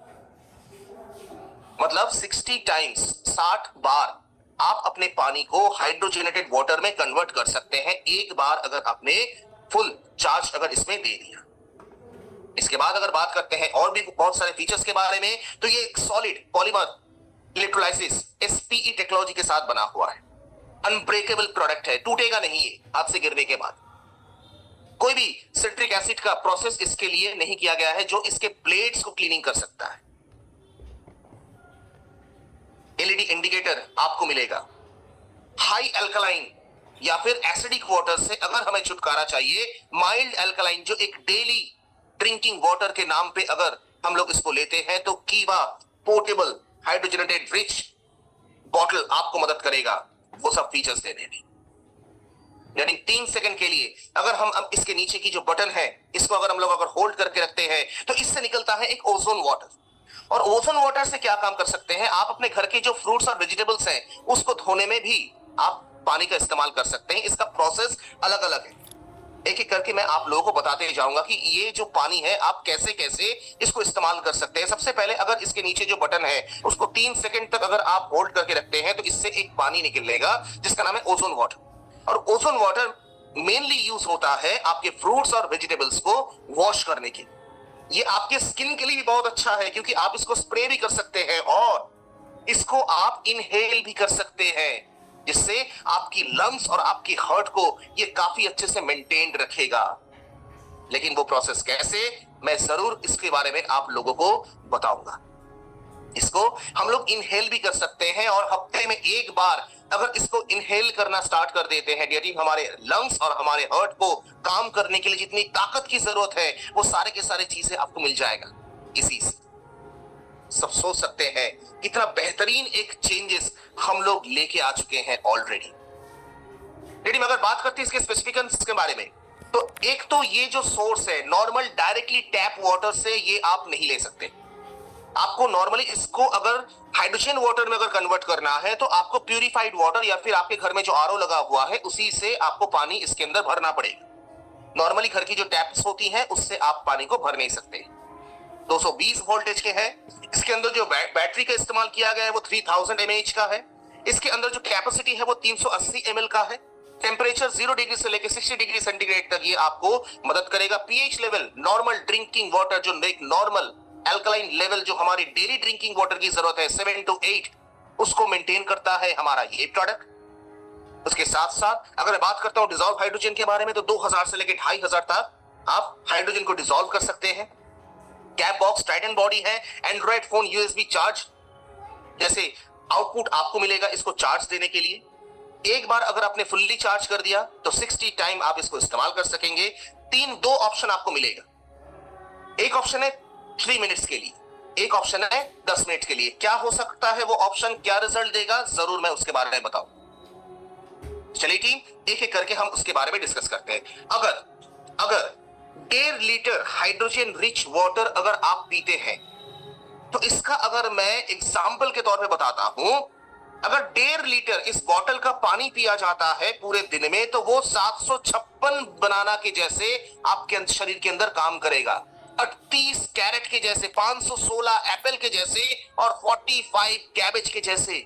मतलब 60 टाइम्स 60 बार आप अपने पानी को हाइड्रोजनेटेड वाटर में कन्वर्ट कर सकते हैं, एक बार अगर आपने फुल चार्ज अगर इसमें दे दिया। इसके बाद अगर बात करते हैं और भी बहुत सारे फीचर्स के बारे में, तो ये एक सॉलिड पॉलीमर इलेक्ट्रोलाइसिस एसपीई टेक्नोलॉजी के साथ बना हुआ है। अनब्रेकेबल प्रोडक्ट है, टूटेगा नहीं ये हाथ से गिरने के बाद। कोई भी सिट्रिक एसिड का प्रोसेस इसके लिए नहीं किया गया है जो इसके प्लेट्स को क्लीनिंग कर सकता है। एलईडी इंडिकेटर आपको मिलेगा। हाई अल्कलाइन या फिर एसिडिक वाटर से अगर हमें छुटकारा चाहिए, माइल्ड अल्कलाइन जो एक डेली ड्रिंकिंग वाटर के नाम पे अगर हम लोग इसको लेते हैं, तो कीवा पोर्टेबल हाइड्रोजनेटेड रिच बॉटल आपको मदद करेगा वो सब फीचर्स देने में। यानी 3 सेकंड के लिए अगर हम अब इसके नीचे की जो बटन है इसको अगर हम लोग अगर होल्ड करके रखते हैं, तो इससे निकलता है एक ओजोन वाटर। और ओजोन वाटर से क्या काम कर सकते हैं, आप अपने घर के जो फ्रूट्स और वेजिटेबल्स हैं उसको धोने में भी आप पानी का इस्तेमाल कर सकते हैं। इसका प्रोसेस अलग अलग है, एक एक करके मैं आप लोगों को बताते जाऊंगा कि ये जो पानी है आप कैसे कैसे इसको इस्तेमाल कर सकते हैं। सबसे पहले अगर इसके नीचे जो बटन है उसको 3 सेकंड तक अगर आप होल्ड करके रखते हैं, तो इससे एक पानी निकलेगा जिसका नाम है ओजोन वाटर। और ओजोन वाटर मेनली यूज होता है आपके फ्रूट्स और वेजिटेबल्स को वॉश करने के लिए। ये आपके स्किन के लिए भी बहुत अच्छा है, क्योंकि आप इसको स्प्रे भी कर सकते हैं और इसको आप इनहेल भी कर सकते हैं, जिससे आपकी लंग्स और आपकी हार्ट को ये काफी अच्छे से मेंटेन्ड रखेगा। लेकिन वो प्रोसेस कैसे, मैं जरूर इसके बारे में आप लोगों को बताऊंगा। इसको हम लोग इनहेल भी कर सकते हैं, और हफ्ते में एक बार अगर इसको इनहेल करना स्टार्ट कर देते हैं, यानी हमारे लंग्स और हमारे हार्ट को काम करने के लिए जितनी ताकत की जरूरत है वो सारे के सारे चीजें आपको मिल जाएगा इसी से। सब सोच सकते हैं कितना बेहतरीन एक चेंजेस हम लोग लेके आ चुके हैं ऑलरेडी। लेकिन अगर बात करते हैं इसके स्पेसिफिकेशंस के बारे में, तो एक तो ये जो सोर्स है नॉर्मल डायरेक्टली टैप वाटर से ये आप नहीं ले सकते। आपको नॉर्मली इसको अगर हाइड्रोजन वाटर में अगर कन्वर्ट करना है, तो आपको प्यूरिफाइड वाटर या फिर आपके घर में जो आरओ लगा हुआ है उसी से आपको पानी इसके अंदर भरना पड़ेगा। नॉर्मली घर की जो टैप्स होती हैं उससे आप पानी को भर नहीं सकते। 220 वोल्टेज के है। इसके अंदर जो बैटरी का इस्तेमाल किया गया है वो 3000 mAh का है। इसके अंदर जो कैपेसिटी है वो 380 ml का है। टेम्परेचर 0 डिग्री से लेकर 60 डिग्री सेंटीग्रेड तक ये आपको मदद करेगा। PH level normal drinking water, जो एक नॉर्मल अल्कलाइन लेवल जो हमारी डेली ड्रिंकिंग वाटर की जरूरत है 7 to 8, उसको मेंटेन करता है हमारा ये प्रोडक्ट। उसके साथ साथ अगर बात करता हूं डिसॉल्व हाइड्रोजन के बारे में, तो 2000 से लेकर 2500 तक आप हाइड्रोजन को डिसॉल्व कर सकते हैं। कैप बॉक्स टाइटन बॉडी है। एंड्रॉइड फोन यूएसबी चार्ज जैसे आउटपुट आपको मिलेगा इसको चार्ज देने के लिए। एक बार अगर आपने फुल्ली चार्ज कर दिया तो 60 टाइम आप इसको इस्तेमाल कर सकेंगे। दो ऑप्शन आपको मिलेगा। एक ऑप्शन है 3 मिनट्स के लिए, एक ऑप्शन है 10 मिनट के लिए। क्या हो सकता है वो ऑप्शन, क्या रिजल्ट देगा, जरूर मैं उसके बारे में बताऊं। चलिए टीम, एक एक करके हम उसके बारे में डिस्कस करते हैं। अगर 1.5 लीटर हाइड्रोजन रिच वाटर अगर आप पीते हैं, तो इसका अगर मैं एग्जाम्पल के तौर पे बताता हूं, अगर 1.5 लीटर इस बोतल का पानी पिया जाता है पूरे दिन में, तो वो 756 बनाना के जैसे आपके शरीर के अंदर काम करेगा। 38 कैरेट के जैसे, 516 एप्पल के जैसे और 45 कैबेज के जैसे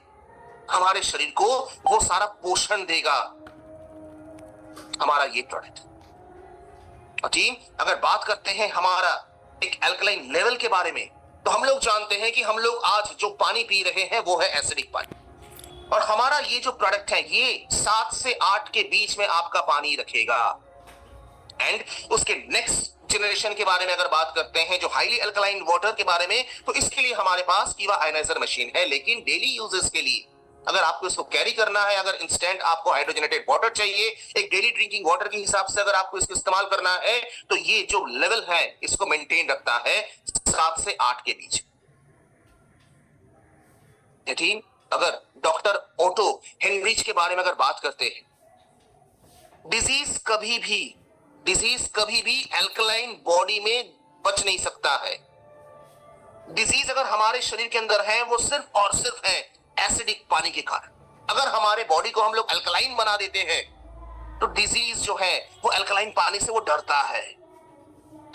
हमारे शरीर को वो सारा पोषण देगा हमारा ये प्रोडक्ट। और टीम, अगर बात करते हैं हमारा एक अल्कलाइन लेवल के बारे में, तो हम लोग जानते हैं कि हम लोग आज जो पानी पी रहे हैं वो है एसिडिक पानी, और हमारा ये जो प्रोडक्ट है ये 7 से 8 के बीच में आपका पानी रखेगा। एंड उसके नेक्स्ट जनरेशन के बारे में अगर बात करते हैं, जो हाईली अल्कलाइन वाटर के बारे में, तो इसके लिए हमारे पास कीवा आयनाइजर मशीन है। लेकिन डेली यूजेस के लिए अगर आपको इसको कैरी करना है, अगर इंस्टेंट आपको हाइड्रोजनेटेड वाटर चाहिए, एक डेली ड्रिंकिंग वाटर के हिसाब से अगर आपको इसको इस्तेमाल करना है, तो ये जो लेवल है इसको मेंटेन रखता है 7 से 8 के बीच। टीम, अगर डॉक्टर ओटो हेनरिच के बारे में अगर बात करते हैं, डिजीज कभी भी अल्कलाइन बॉडी में बच नहीं सकता है। डिजीज अगर हमारे शरीर के अंदर है, वो सिर्फ और सिर्फ है एसिडिक पानी के कारण। अगर हमारे बॉडी को हम लोग अल्कलाइन बना देते हैं, तो डिजीज जो है वो अल्कलाइन पानी से वो डरता है,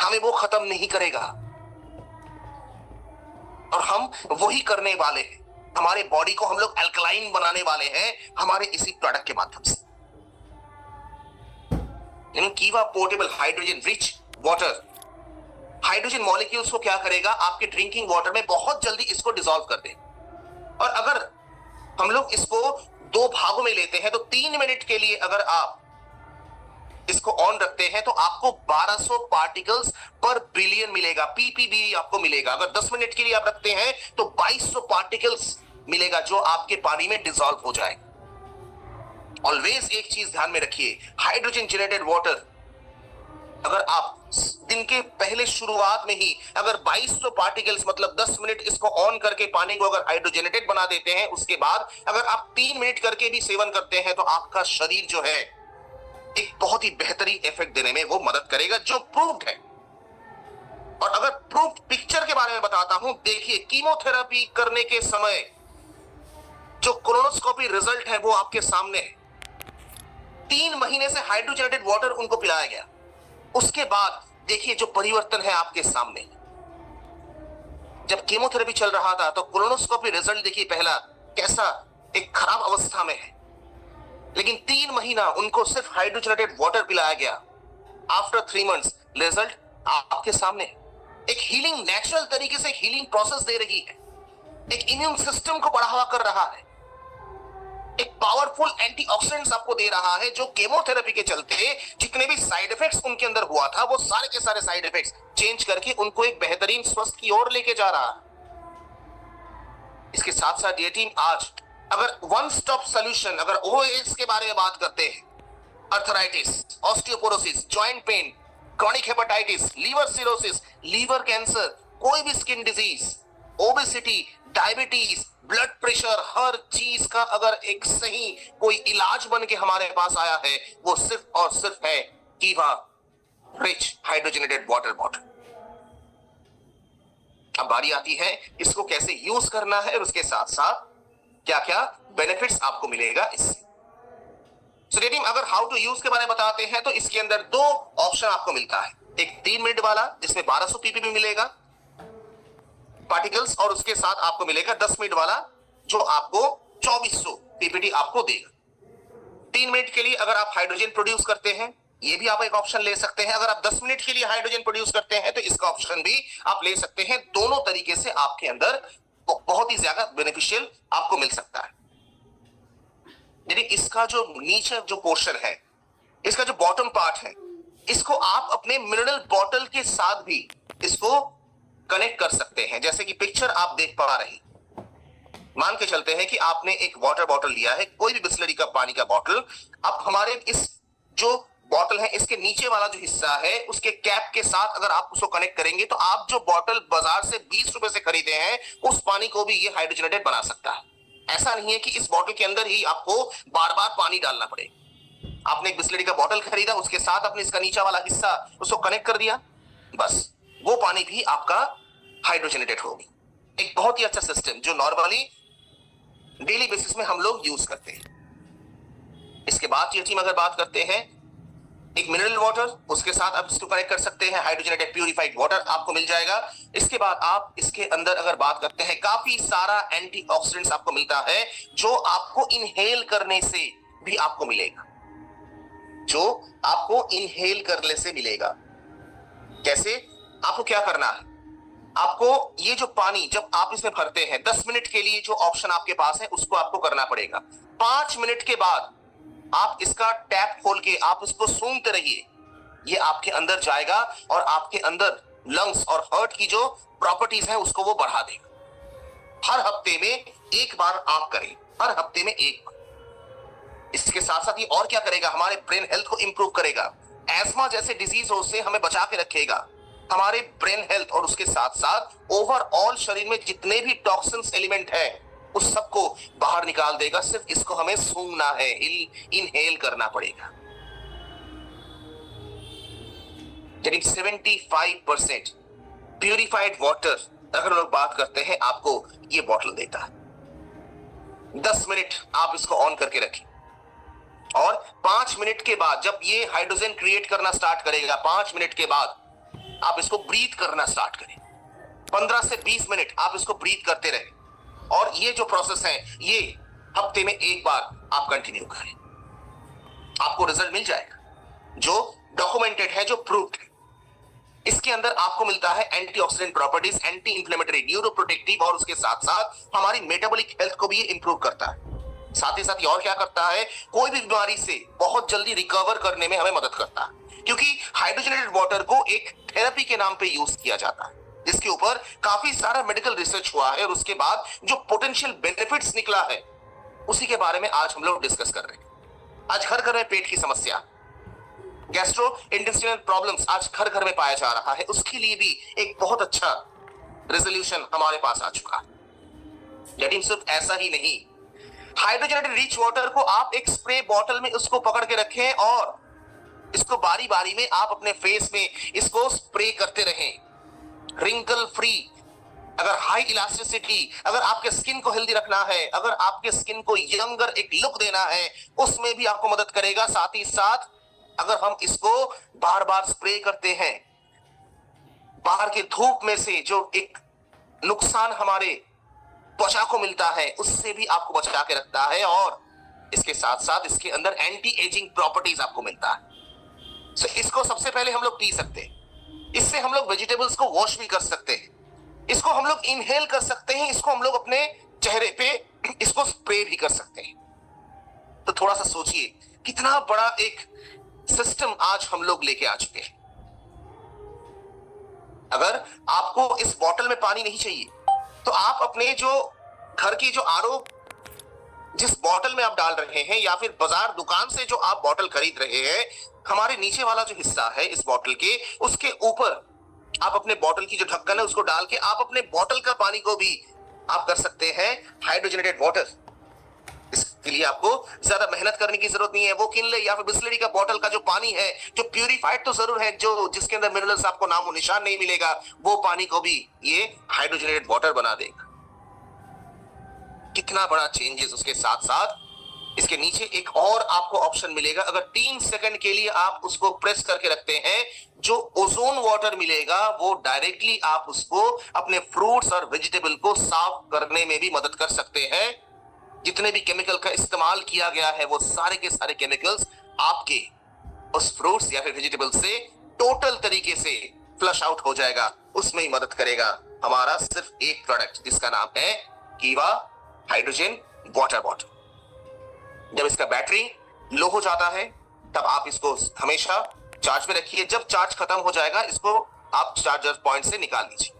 हमें वो खत्म नहीं करेगा। और हम वही करने वाले हैं, हमारे बॉडी को हम लोग अल्कलाइन बनाने वाले हैं हमारे इसी प्रोडक्ट के माध्यम से। कीवा portable hydrogen rich water hydrogen molecules को क्या करेगा, आपके ड्रिंकिंग वाटर में बहुत जल्दी इसको डिसॉल्व कर दे। और अगर हम लोग इसको 2 भागों में लेते हैं, तो 3 मिनट के लिए अगर आप इसको ऑन रखते हैं, तो आपको 1200 पार्टिकल्स पर बिलियन मिलेगा, पीपीबी आपको मिलेगा। अगर 10 मिनट के लिए आप रखते हैं, तो 2200 पार्टिकल्स मिलेगा, जो आपके पानी में डिसॉल्व हो जाएगा। ऑलवेज एक चीज ध्यान में रखिए, हाइड्रोजन जेनेटेड वाटर अगर आप दिन के पहले शुरुआत में ही अगर 2200 पार्टिकल्स मतलब 10 मिनट इसको ऑन करके पानी को अगर हाइड्रोजनेटेड बना देते हैं, उसके बाद अगर आप 3 मिनट करके भी सेवन करते हैं, तो आपका शरीर जो है एक बहुत ही बेहतरीन इफेक्ट देने में वो मदद करेगा, जो प्रूव्ड है। और अगर प्रूव्ड पिक्चर के बारे में बताता हूं, देखिए कीमोथेरेपी करने के समय जो कोलोनोस्कोपी रिजल्ट है वो आपके सामने है। 3 महीने से हाइड्रोजनेटेड वाटर उनको पिलाया गया, उसके बाद देखिए जो परिवर्तन है आपके सामने। जब कीमोथेरेपी चल रहा था, तो कोलोनोस्कोपी रिजल्ट देखिए पहला कैसा एक खराब अवस्था में है, लेकिन 3 महीना उनको सिर्फ हाइड्रोजनेटेड वाटर पिलाया गया। आफ्टर 3 मंथ्स रिजल्ट आपके सामने है। एक हीलिंग नेचुरल तरीके से हीलिंग प्रोसेस दे रही है, एक इम्यून सिस्टम को बढ़ावा कर रहा है, एक पावरफुल एंटीऑक्सीडेंट्स आपको दे रहा है, जो केमोथेरेपी के चलते जितने भी साइड इफेक्ट्स उनके अंदर हुआ था, वो सारे के सारे साइड इफेक्ट्स चेंज करके उनको एक बेहतरीन स्वस्थ की ओर लेके जा रहा है। इसके साथ साथ ये टीम आज अगर वन स्टॉप सॉल्यूशन, अगर ओएस के बारे में बात करते हैं, arthritis, osteoporosis, joint pain, chronic hepatitis, liver cirrhosis, liver cancer, कोई भी skin disease, obesity, diabetes, blood pressure, हर चीज का अगर एक सही कोई इलाज बन के हमारे पास आया है, वो सिर्फ और सिर्फ है कीवा रिच हाइड्रोजनेटेड वाटर बॉटल। अब बारी आती है इसको कैसे यूज करना है, और उसके साथ साथ क्या क्या बेनिफिट्स आपको मिलेगा इससे। सो टीम, अगर हाउ टू यूज के बारे में बताते हैं, तो इसके अंदर 2 ऑप्शन आपको मिलता है। एक 3 मिनट वाला जिसमें 1200 पीपीबी मिलेगा पार्टिकल्स, और उसके साथ आपको मिलेगा 10 मिनट वाला जो आपको 2400 पीपीटी आपको देगा। 3 मिनट के लिए अगर आप हाइड्रोजन प्रोड्यूस करते हैं, ये भी आप एक ऑप्शन ले सकते हैं। अगर आप 10 मिनट के लिए हाइड्रोजन प्रोड्यूस करते हैं तो इसका ऑप्शन भी आप ले सकते हैं। दोनों तरीके से आपके अंदर बहुत ही ज्यादा बेनिफिशियल आपको मिल सकता है। यदि इसका जो नीचे जो पोर्शन है, इसका जो बॉटम पार्ट है, इसको आप अपने मिनरल बॉटल के साथ भी इसको कनेक्ट कर सकते हैं। जैसे कि पिक्चर आप देख पा रहे, मान के चलते हैं कि आपने एक वाटर बॉटल लिया है, कोई भी बिस्लरी का पानी का बॉटल। अब हमारे इस जो बॉटल है, इसके नीचे वाला जो हिस्सा है, उसके कैप के साथ अगर आप उसको कनेक्ट करेंगे तो आप जो बॉटल बाजार से 20 रुपए से खरीदे हैं, उस पानी को भी ये हाइड्रोजनेटेड बना सकता है। ऐसा नहीं है कि इस बॉटल के अंदर ही आपको बार बार पानी डालना पड़े। आपने एक बिस्लरी का बॉटल खरीदा, उसके साथ आपने इसका नीचा वाला हिस्सा उसको कनेक्ट कर दिया, बस वो पानी भी आपका हाइड्रोजनेटेड होगी। एक बहुत ही अच्छा सिस्टम जो नॉर्मली डेली बेसिस में हम लोग यूज करते हैं। इसके बाद ये टीम अगर बात करते हैं, एक मिनरल वाटर, उसके साथ आप इसको कनेक्ट कर सकते हैं, हाइड्रोजनेटेड प्यूरिफाइड वाटर आपको मिल जाएगा। इसके बाद आप इसके अंदर अगर बात करते हैं, काफी सारा एंटीऑक्सीडेंट्स आपको मिलता है, जो आपको इनहेल करने से भी आपको मिलेगा, जो आपको इनहेल करने से मिलेगा। कैसे? आपको क्या करना है, आपको ये जो पानी जब आप इसमें भरते हैं 10 मिनट के लिए जो ऑप्शन आपके पास है उसको आपको करना पड़ेगा। 5 मिनट के बाद आप इसका टैप खोल के आप इसको सूंघते रहिए, ये आपके अंदर जाएगा और आपके अंदर लंग्स और हार्ट की जो प्रॉपर्टीज है उसको वो बढ़ा देगा। हर हफ्ते में एक बार आप करें, हर हफ्ते में एक बार। इसके साथ साथ ये और क्या करेगा, हमारे ब्रेन हेल्थ को इंप्रूव करेगा, एस्मा जैसे डिजीज से हमें बचा के रखेगा, हमारे ब्रेन हेल्थ और उसके साथ साथ ओवरऑल शरीर में जितने भी टॉक्सिन्स एलिमेंट है उस सबको बाहर निकाल देगा। सिर्फ इसको हमें सूंघना है, इनहेल करना पड़ेगा। यानी 75% प्यूरिफाइड वाटर अगर लोग बात करते हैं, आपको ये बॉटल देता है। 10 मिनट आप इसको ऑन करके रखें और 5 मिनट के बाद जब ये हाइड्रोजन क्रिएट करना स्टार्ट करेगा, 5 मिनट के बाद आप इसको ब्रीथ करना स्टार्ट करें। 15 से 20 मिनट आप इसको ब्रीथ करते रहे और ये जो प्रोसेस है ये हफ्ते में एक बार आप कंटिन्यू करें, आपको रिजल्ट मिल जाएगा जो डॉक्यूमेंटेड है, जो प्रूव्ड है। इसके अंदर आपको मिलता है antioxidant properties, anti inflammatory, neuroprotective और उसके साथ साथ हमारी मेटाबॉलिक हेल्थ को भी ये इंप्रूव करता है। साथ ही साथ ये और क्या करता है, कोई भी बीमारी से बहुत जल्दी रिकवर करने में हमें मदद करता है, क्योंकि हाइड्रोजनेटेड वाटर को एक थेरेपी के नाम पे यूज किया जाता है, जिसके ऊपर काफी सारा मेडिकल रिसर्च हुआ है और उसके बाद जो पोटेंशियल बेनिफिट्स निकला है उसी के बारे में आज हम लोग डिस्कस कर रहे हैं। आज घर घर में पेट की समस्या, गैस्ट्रो इंटेस्टाइनल प्रॉब्लम्स आज घर घर में पाया जा रहा है, उसके लिए भी एक बहुत अच्छा रेजोल्यूशन हमारे पास आ चुका है। लेकिन सिर्फ ऐसा ही नहीं, हाइड्रोजनेटेड रिच वाटर को आप एक स्प्रे बॉटल में उसको पकड़ के रखें और इसको बारी बारी में आप अपने फेस में इसको स्प्रे करते रहें। रिंकल फ्री, अगर हाई इलास्टिसिटी, अगर आपके स्किन को हेल्दी रखना है, अगर आपके स्किन को यंगर एक लुक देना है, उसमें भी आपको मदद करेगा। साथ ही साथ अगर हम इसको बार बार स्प्रे करते हैं, बाहर के धूप में से जो एक नुकसान हमारे त्वचा को मिलता है उससे भी आपको बचा के रखता है और इसके साथ साथ इसके अंदर एंटी एजिंग प्रॉपर्टीज आपको मिलता है। So, इसको सबसे पहले हम लोग पी सकते हैं, इससे हम लोग वेजिटेबल्स को वॉश भी कर सकते हैं, इसको हम लोग इनहेल कर सकते हैं, इसको हम लोग अपने चेहरे पे इसको स्प्रे भी कर सकते हैं। तो थोड़ा सा सोचिए कितना बड़ा एक सिस्टम आज हम लोग लेके आ चुके हैं। अगर आपको इस बॉटल में पानी नहीं चाहिए तो आप अपने जो घर की जो आरओ जिस बॉटल में आप डाल रहे हैं या फिर बाजार दुकान से जो आप बॉटल खरीद रहे हैं, हमारे नीचे वाला जो हिस्सा है इस बॉटल के, उसके ऊपर आप अपने बॉटल की जो ढक्कन है उसको डाल के आप अपने बॉटल का पानी को भी आप कर सकते हैं हाइड्रोजनेटेड वाटर। इसके लिए आपको ज्यादा मेहनत करने की जरूरत नहीं है। वो किनले या फिर बिस्लरी का बॉटल का जो पानी है, जो प्यूरिफाइड तो जरूर है, जो जिसके अंदर मिनरल्स आपको नामो निशान नहीं मिलेगा, वो पानी को भी ये हाइड्रोजनेटेड वाटर बना देगा। कितना बड़ा चेंजेस। उसके साथ साथ इसके नीचे एक और आपको ऑप्शन मिलेगा, अगर 3 सेकंड के लिए आप उसको प्रेस करके रखते हैं, जो ओजोन वाटर मिलेगा वो डायरेक्टली आप उसको अपने फ्रूट्स और वेजिटेबल को साफ करने में भी मदद कर सकते हैं। जितने भी केमिकल का इस्तेमाल किया गया है वो सारे के सारे केमिकल्स आपके उस फ्रूट्स या फिर वेजिटेबल से टोटल तरीके से फ्लश आउट हो जाएगा। उसमें ही मदद करेगा हमारा सिर्फ एक प्रोडक्ट जिसका नाम है कीवा हाइड्रोजन वाटर बॉटल। जब इसका बैटरी लो हो जाता है तब आप इसको हमेशा चार्ज में रखिए। जब चार्ज खत्म हो जाएगा इसको आप चार्जर पॉइंट से निकाल लीजिए।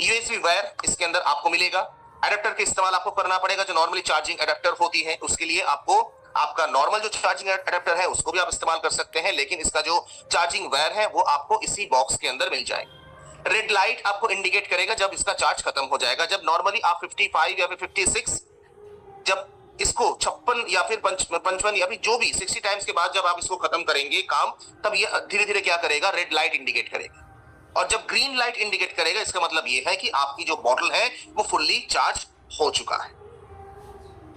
यूएसबी वायर इसके अंदर आपको मिलेगा। एडेप्टर का इस्तेमाल आपको करना पड़ेगा। जो नॉर्मली चार्जिंग एडेप्टर होती है उसके लिए आपको आपका नॉर्मल जो चार्जिंग एडेप्टर है उसको भी आप इस्तेमाल कर सकते हैं, लेकिन इसका जो चार्जिंग वायर है वो आपको इसी बॉक्स के अंदर मिल जाएगा। रेड लाइट आपको इंडिकेट करेगा जब इसका चार्ज खत्म हो जाएगा। जब नॉर्मली आप 55 या फिर 56, जब इसको 56 या फिर 55 या फिर जो भी 60 टाइम्स के बाद जब आप इसको खत्म करेंगे काम, तब ये धीरे धीरे क्या करेगा, रेड लाइट इंडिकेट करेगा। और जब ग्रीन लाइट इंडिकेट करेगा इसका मतलब ये है कि आपकी जो बॉटल है वो फुल्ली चार्ज हो चुका है।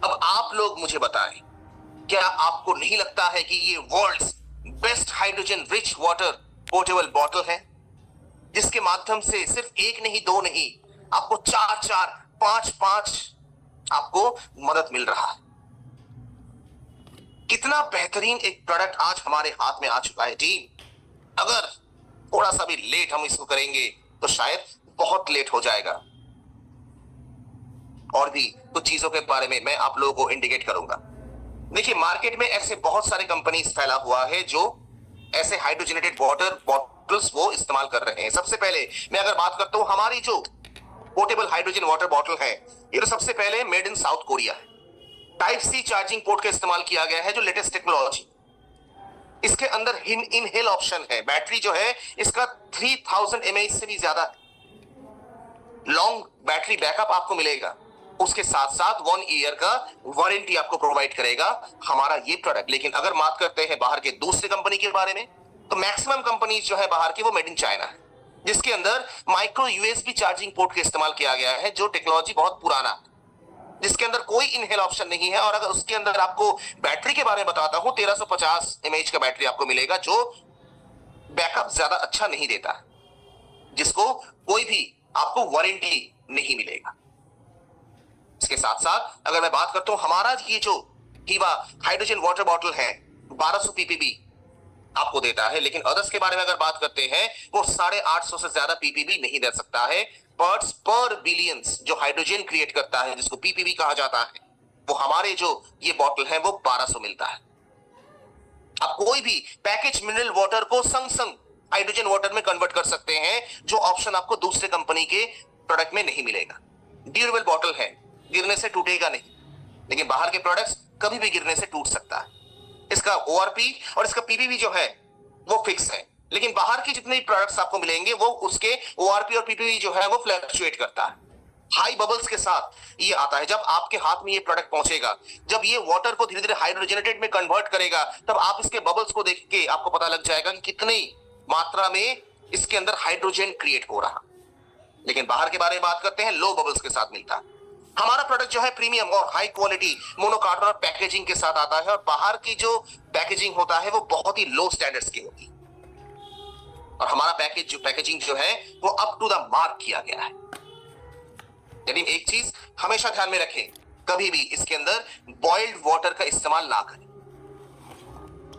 अब आप लोग मुझे बताएं, क्या आपको नहीं लगता है कि ये world's best hydrogen rich water portable bottle है, जिसके माध्यम से सिर्फ एक नहीं दो नहीं आपको 4 5 आपको मदद मिल रहा है। कितना बेहतरीन एक प्रोडक्ट आज हमारे हाथ में आ चुका है टीम। अगर थोड़ा सा भी लेट हम इसको करेंगे तो शायद बहुत लेट हो जाएगा। और भी कुछ चीजों के बारे में मैं आप लोगों को इंडिकेट करूंगा। देखिए, मार्केट में ऐसे बहुत सारे कंपनीज फैला हुआ है जो ऐसे हाइड्रोजनेटेड वाटर बॉटल्स वो इस्तेमाल कर रहे हैं। सबसे पहले मैं अगर बात करता हूं, हमारी जो पोर्टेबल हाइड्रोजन वाटर बॉटल है ये तो सबसे पहले मेड इन साउथ कोरिया है। टाइप सी चार्जिंग पोर्ट का इस्तेमाल किया गया है, जो लेटेस्ट टेक्नोलॉजी। इसके अंदर इनहेल ऑप्शन है। बैटरी जो है इसका 3000 mAh से भी ज्यादा लॉन्ग बैटरी बैकअप आपको मिलेगा। उसके साथ साथ 1 ईयर का वारंटी आपको प्रोवाइड करेगा हमारा ये प्रोडक्ट। लेकिन अगर बात करते हैं बाहर के दूसरे कंपनी के बारे में, तो मैक्सिमम कंपनी जो है बाहर की वो मेड इन चाइना है, जिसके अंदर माइक्रो यूएसबी चार्जिंग पोर्ट का इस्तेमाल किया गया है, जो टेक्नोलॉजी बहुत पुराना है, जिसके अंदर कोई इनहेल ऑप्शन नहीं है। और अगर उसके अंदर आपको बैटरी के बारे में बताता हूं, 1350 mAh का बैटरी आपको मिलेगा, जो बैकअप ज्यादा अच्छा नहीं देता, जिसको कोई भी आपको वारंटी नहीं मिलेगा। इसके साथ साथ अगर मैं बात करता हूं, हमारा ये जो कीवा हाइड्रोजन वाटर बॉटल है 1200 ppb आपको देता है। लेकिन अदर्स के बारे में अगर बात करते हैं, वो 850 से ज्यादा ppb नहीं दे सकता है। पार्ट्स पर बिलियंस जो हाइड्रोजन क्रिएट करता है, जिसको ppb कहा जाता है, वो हमारे जो ये बॉटल है वो 1200 मिलता है। आप कोई भी पैकेज मिनरल वाटर को संग संग हाइड्रोजन वाटर में कन्वर्ट कर सकते हैं, जो ऑप्शन आपको दूसरे कंपनी के प्रोडक्ट में नहीं मिलेगा। ड्यूरेबल बॉटल है, गिरने से टूटेगा नहीं, लेकिन बाहर के प्रोडक्ट्स कभी भी गिरने से टूट सकता है। इसका ओआरपी और इसका पीपीवी जो है वो फिक्स है, लेकिन बाहर की जितने प्रोडक्ट्स आपको मिलेंगे वो उसके ओआरपी और पीपीवी जो है वो फ्लक्चुएट करता है। हाई बबल्स के साथ ये आता है। जब आपके हाथ में ये प्रोडक्ट पहुंचेगा, जब ये वाटर को धीरे धीरे हाइड्रोजनेटेड में कन्वर्ट करेगा, तब आप इसके बबल्स को देख के आपको पता लग जाएगा कि कितनी मात्रा में इसके अंदर हाइड्रोजन क्रिएट हो रहा। लेकिन बाहर के बारे में बात करते हैं, लो बबल्स के साथ मिलता है। हमारा प्रोडक्ट जो है प्रीमियम और हाई क्वालिटी मोनोकार्टन पैकेजिंग के साथ आता है, और बाहर की जो पैकेजिंग होता है वो बहुत ही लो स्टैंडर्ड्स की होती है। और हमारा पैकेजिंग जो है वो अप टू द मार्क किया गया है। यानी एक चीज हमेशा ध्यान में रखें, कभी भी इसके अंदर बॉइल्ड वाटर का इस्तेमाल ना करें।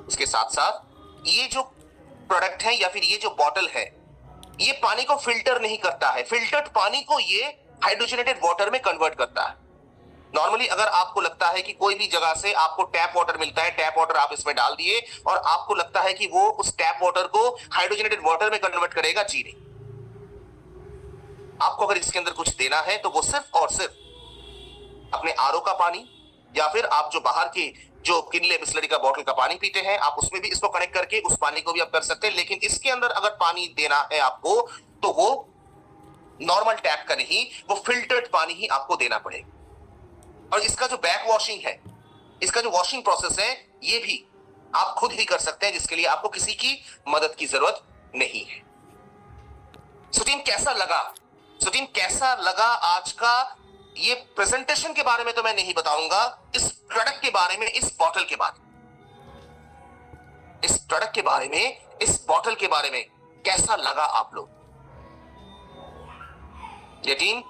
उसके साथ साथ ये जो प्रोडक्ट है या फिर ये जो बॉटल है, ये पानी को फिल्टर नहीं करता है। फिल्टर्ड पानी को ये हाइड्रोजनेटेड वाटर में कन्वर्ट करता है। नॉर्मली अगर आपको लगता है कि कोई भी जगह से आपको टैप वाटर मिलता है, टैप वाटर आप इसमें डाल दिए और आपको लगता है कि वो उस टैप वाटर को हाइड्रोजनेटेड वाटर में कन्वर्ट करेगा, जी नहीं। आपको अगर इसके अंदर कुछ देना है तो वो सिर्फ और सिर्फ अपने आरओ का पानी, या फिर आप जो बाहर की जो किनले बिस्लरी का बॉटल का पानी पीते हैं, आप उसमें भी इसको कनेक्ट करके उस पानी को भी आप कर सकते हैं। लेकिन इसके अंदर अगर पानी देना है आपको, तो वो नॉर्मल टैप का नहीं, वो फिल्टर्ड पानी ही आपको देना पड़ेगा। और इसका जो बैक वॉशिंग है, इसका जो वॉशिंग प्रोसेस है, ये भी आप खुद ही कर सकते हैं, जिसके लिए आपको किसी की मदद की जरूरत नहीं है। सो टीम कैसा लगा आज का ये प्रेजेंटेशन? के बारे में तो मैं नहीं बताऊंगा, इस प्रोडक्ट के बारे में, इस बॉटल के बारे में, इस प्रोडक्ट के बारे में, इस बॉटल के बारे में कैसा लगा आप लोग? ये टीम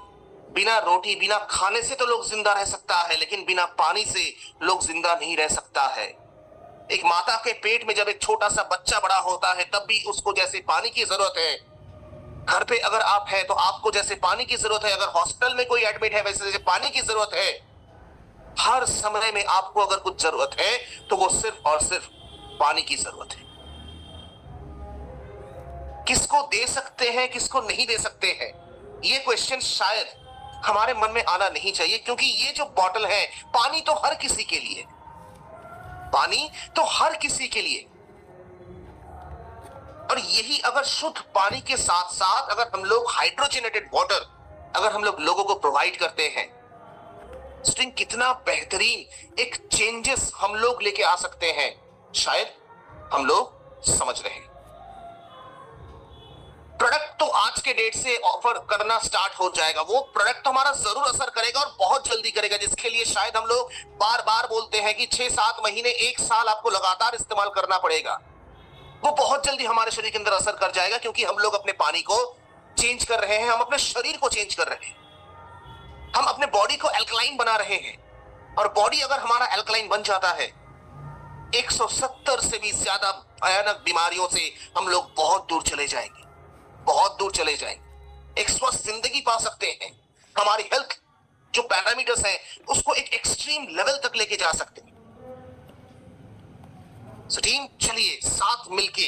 बिना रोटी बिना खाने से तो लोग जिंदा रह सकता है, लेकिन बिना पानी से लोग जिंदा नहीं रह सकता है। एक माता के पेट में जब एक छोटा सा बच्चा बड़ा होता है तब भी उसको जैसे पानी की जरूरत है, घर पे अगर आप है तो आपको जैसे पानी की जरूरत है, अगर हॉस्पिटल में कोई एडमिट है वैसे जैसे पानी की जरूरत है। हर समय में आपको अगर कुछ जरूरत है तो वो सिर्फ और सिर्फ पानी की जरूरत है। किसको दे सकते हैं, किसको नहीं दे सकते हैं, ये क्वेश्चन शायद हमारे मन में आना नहीं चाहिए, क्योंकि ये जो बॉटल है, पानी तो हर किसी के लिए, पानी तो हर किसी के लिए। और यही अगर शुद्ध पानी के साथ साथ अगर हम लोग हाइड्रोजनेटेड वाटर अगर हम लोग लोगों को प्रोवाइड करते हैं, स्ट्रिंग कितना बेहतरीन एक चेंजेस हम लोग लेके आ सकते हैं, शायद हम लोग समझ रहे हैं। प्रोडक्ट तो आज के डेट से ऑफर करना स्टार्ट हो जाएगा, वो प्रोडक्ट तो हमारा जरूर असर करेगा और बहुत जल्दी करेगा, जिसके लिए शायद हम लोग बार बार बोलते हैं कि 6-7 महीने 1 साल आपको लगातार इस्तेमाल करना पड़ेगा। वो बहुत जल्दी हमारे शरीर के अंदर असर कर जाएगा, क्योंकि हम लोग अपने पानी को चेंज कर रहे हैं, हम अपने शरीर को चेंज कर रहे हैं, हम अपने बॉडी को एल्कलाइन बना रहे हैं। और बॉडी अगर हमारा एल्कलाइन बन जाता है, 170 से भी ज्यादा भयानक बीमारियों से हम लोग बहुत दूर चले जाएंगे, बहुत दूर चले जाएंगे, एक स्वस्थ जिंदगी पा सकते हैं। हमारी हेल्थ जो पैरामीटर्स हैं उसको एक एक्सट्रीम लेवल तक लेके जा सकते हैं। सो टीम, चलिए साथ मिलके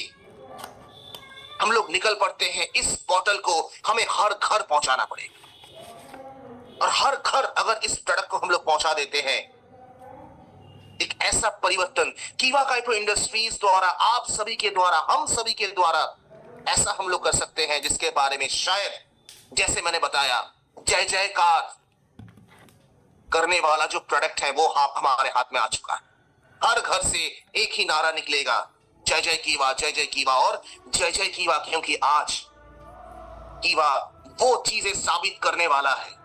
हम लोग निकल पड़ते हैं। इस बोतल को हमें हर घर पहुंचाना पड़ेगा, और हर घर अगर इस प्रोडक्ट को हम लोग पहुंचा देते हैं, एक ऐसा परिवर्तन कीवा काइप्रो इंडस्ट्रीज द्वारा, आप सभी के द्वारा, हम सभी के द्वारा ऐसा हम लोग कर सकते हैं, जिसके बारे में शायद जैसे मैंने बताया, जय जयकार करने वाला जो प्रोडक्ट है वो हमारे हाथ में आ चुका है। हर घर से एक ही नारा निकलेगा, जय जय कीवा, जय जय कीवा और जय जय कीवा, क्योंकि आज कीवा वो चीजें साबित करने वाला है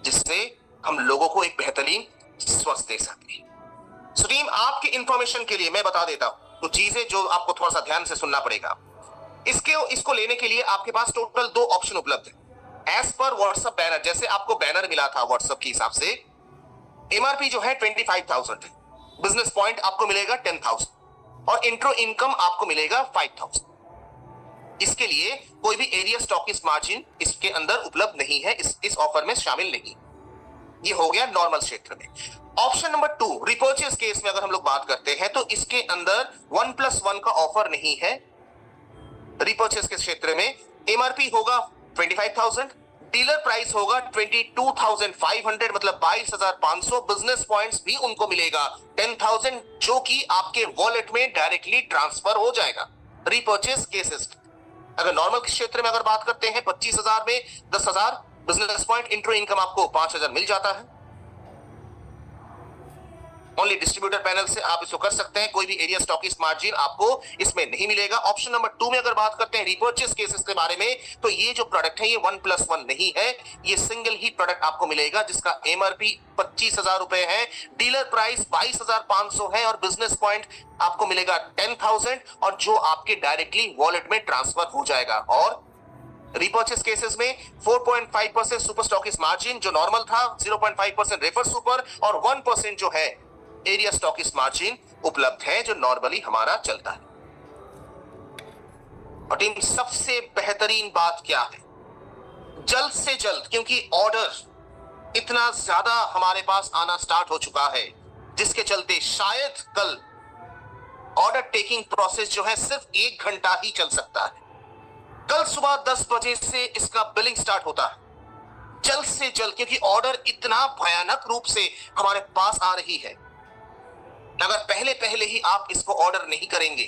जिससे हम लोगों को एक बेहतरीन स्वस्थ दे सके। सो टीम, आपके इंफॉर्मेशन के लिए मैं बता देता हूं कुछ चीजें जो आपको थोड़ा सा ध्यान से सुनना पड़ेगा। इसको लेने के लिए आपके पास टोटल 2 ऑप्शन उपलब्ध है। एज पर व्हाट्सएप बैनर, जैसे आपको बैनर मिला था व्हाट्सएप के हिसाब से, एमआरपी जो है 25,000 है, बिजनेस पॉइंट आपको मिलेगा 10,000 और इंट्रो इनकम आपको मिलेगा 5,000। इसके लिए कोई भी एरिया स्टॉकिस्ट मार्जिन इसके अंदर उपलब्ध नहीं है, इस ऑफर में शामिल नहीं। ये हो गया नॉर्मल क्षेत्र में। ऑप्शन नंबर 2, रिपर्चेस केस में अगर हम लोग बात करते हैं तो इसके अंदर 1+1 का ऑफर नहीं है। रिपर्चेस के क्षेत्र में एमआरपी होगा 25,000, डीलर प्राइस होगा 22,500, मतलब 22,500। बिजनेस पॉइंट्स भी उनको मिलेगा 10,000, जो कि आपके वॉलेट में डायरेक्टली ट्रांसफर हो जाएगा रिपर्चेस केसेस। अगर नॉर्मल क्षेत्र में अगर बात करते हैं 25,000 में 10,000 बिजनेस पॉइंट, इंट्रो इनकम आपको 5,000 मिल जाता है। ओनली डिस्ट्रीब्यूटर पैनल से आप इसको कर सकते हैं, कोई भी एरिया स्टॉकिस्ट मार्जिन आपको इसमें नहीं मिलेगा। ऑप्शन नंबर 2 में अगर बात करते हैं रिपर्चेस केसेस के बारे में, तो ये जो प्रोडक्ट है ये 1+1 नहीं है, ये सिंगल ही प्रोडक्ट आपको मिलेगा जिसका एमआरपी 25,000 रुपए है, डीलर प्राइस 22,500 है और बिजनेस पॉइंट आपको मिलेगा 10,000, और जो आपके डायरेक्टली वॉलेट में ट्रांसफर हो जाएगा। और रिपर्चेस केसेस में 4.5% सुपर स्टॉकिस्ट मार्जिन जो नॉर्मल था, 0.5% रेफर सुपर और 1% जो है एरिया स्टॉकिस्ट मार्जिन उपलब्ध है जो नॉर्मली हमारा चलता है। और टीम, सबसे बेहतरीन बात क्या है, जल्द से जल्द, क्योंकि ऑर्डर इतना ज्यादा हमारे पास आना स्टार्ट हो चुका है, जिसके चलते शायद कल ऑर्डर टेकिंग प्रोसेस जो है सिर्फ 1 घंटा ही चल सकता है। कल सुबह 10 बजे से इसका बिलिंग स्टार्ट होता है, जल्द से जल्द, क्योंकि ऑर्डर इतना भयानक रूप से हमारे पास आ रही है। अगर पहले ही आप इसको ऑर्डर नहीं करेंगे,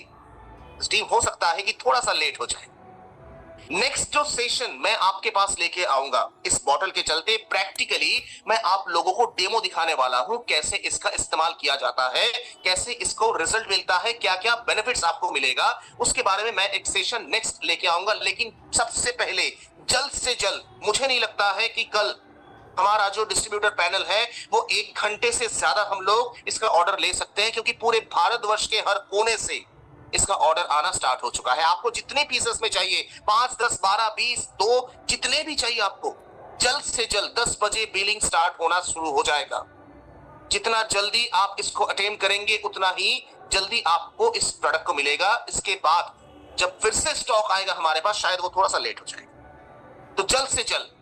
स्टीम, हो सकता है कि थोड़ा सा लेट हो जाए। नेक्स्ट जो सेशन मैं आपके पास लेके आऊंगा इस बॉटल के चलते, प्रैक्टिकली मैं आप लोगों को डेमो दिखाने वाला हूं, कैसे इसका इस्तेमाल किया जाता है, कैसे इसको रिजल्ट मिलता है, क्या क्या बेनिफिट्स आपको मिलेगा, उसके बारे में मैं एक सेशन नेक्स्ट लेके आऊंगा। लेकिन सबसे पहले जल्द से जल्द, मुझे नहीं लगता है कि कल हमारा जो डिस्ट्रीब्यूटर पैनल है वो 1 घंटे से ज्यादा हम लोग इसका ऑर्डर ले सकते हैं, क्योंकि पूरे भारतवर्ष के हर कोने से इसका ऑर्डर आना स्टार्ट हो चुका है। आपको जितने पीसेस में चाहिए, 5, 10, 12, 20, 2, जितने भी चाहिए आपको, जल्द से जल्द 10 बजे बिलिंग स्टार्ट होना शुरू हो जाएगा। जितना जल्दी आप इसको अटेम्प्ट करेंगे उतना ही जल्दी आपको इस प्रोडक्ट को मिलेगा। इसके बाद जब फिर से स्टॉक आएगा हमारे पास, शायद वो थोड़ा सा लेट हो जाएगा। तो जल्द से जल्द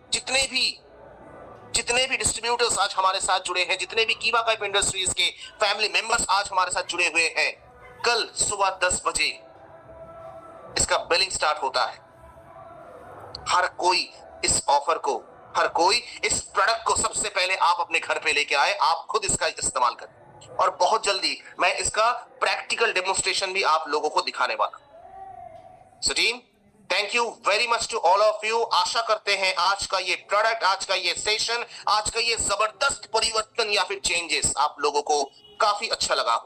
जितने भी डिस्ट्रीब्यूटर्स आज हमारे साथ जुड़े हैं, जितने भी कीवा पाइप इंडस्ट्रीज के फैमिली मेंबर्स आज हमारे साथ जुड़े हुए हैं, कल सुबह 10 बजे इसका बिलिंग स्टार्ट होता है। हर कोई इस ऑफर को, हर कोई इस प्रोडक्ट को सबसे पहले आप अपने घर पे लेके आए, आप खुद इसका इस्तेमाल करें और बहुत जल्दी मैं इसका प्रैक्टिकल डेमोन्स्ट्रेशन भी आप लोगों को दिखाने वाला। So team, thank you very much to all of you. आशा करते हैं आज का ये प्रोडक्ट, आज का ये सेशन, आज का ये जबरदस्त परिवर्तन या फिर चेंजेस आप लोगों को काफी अच्छा लगा।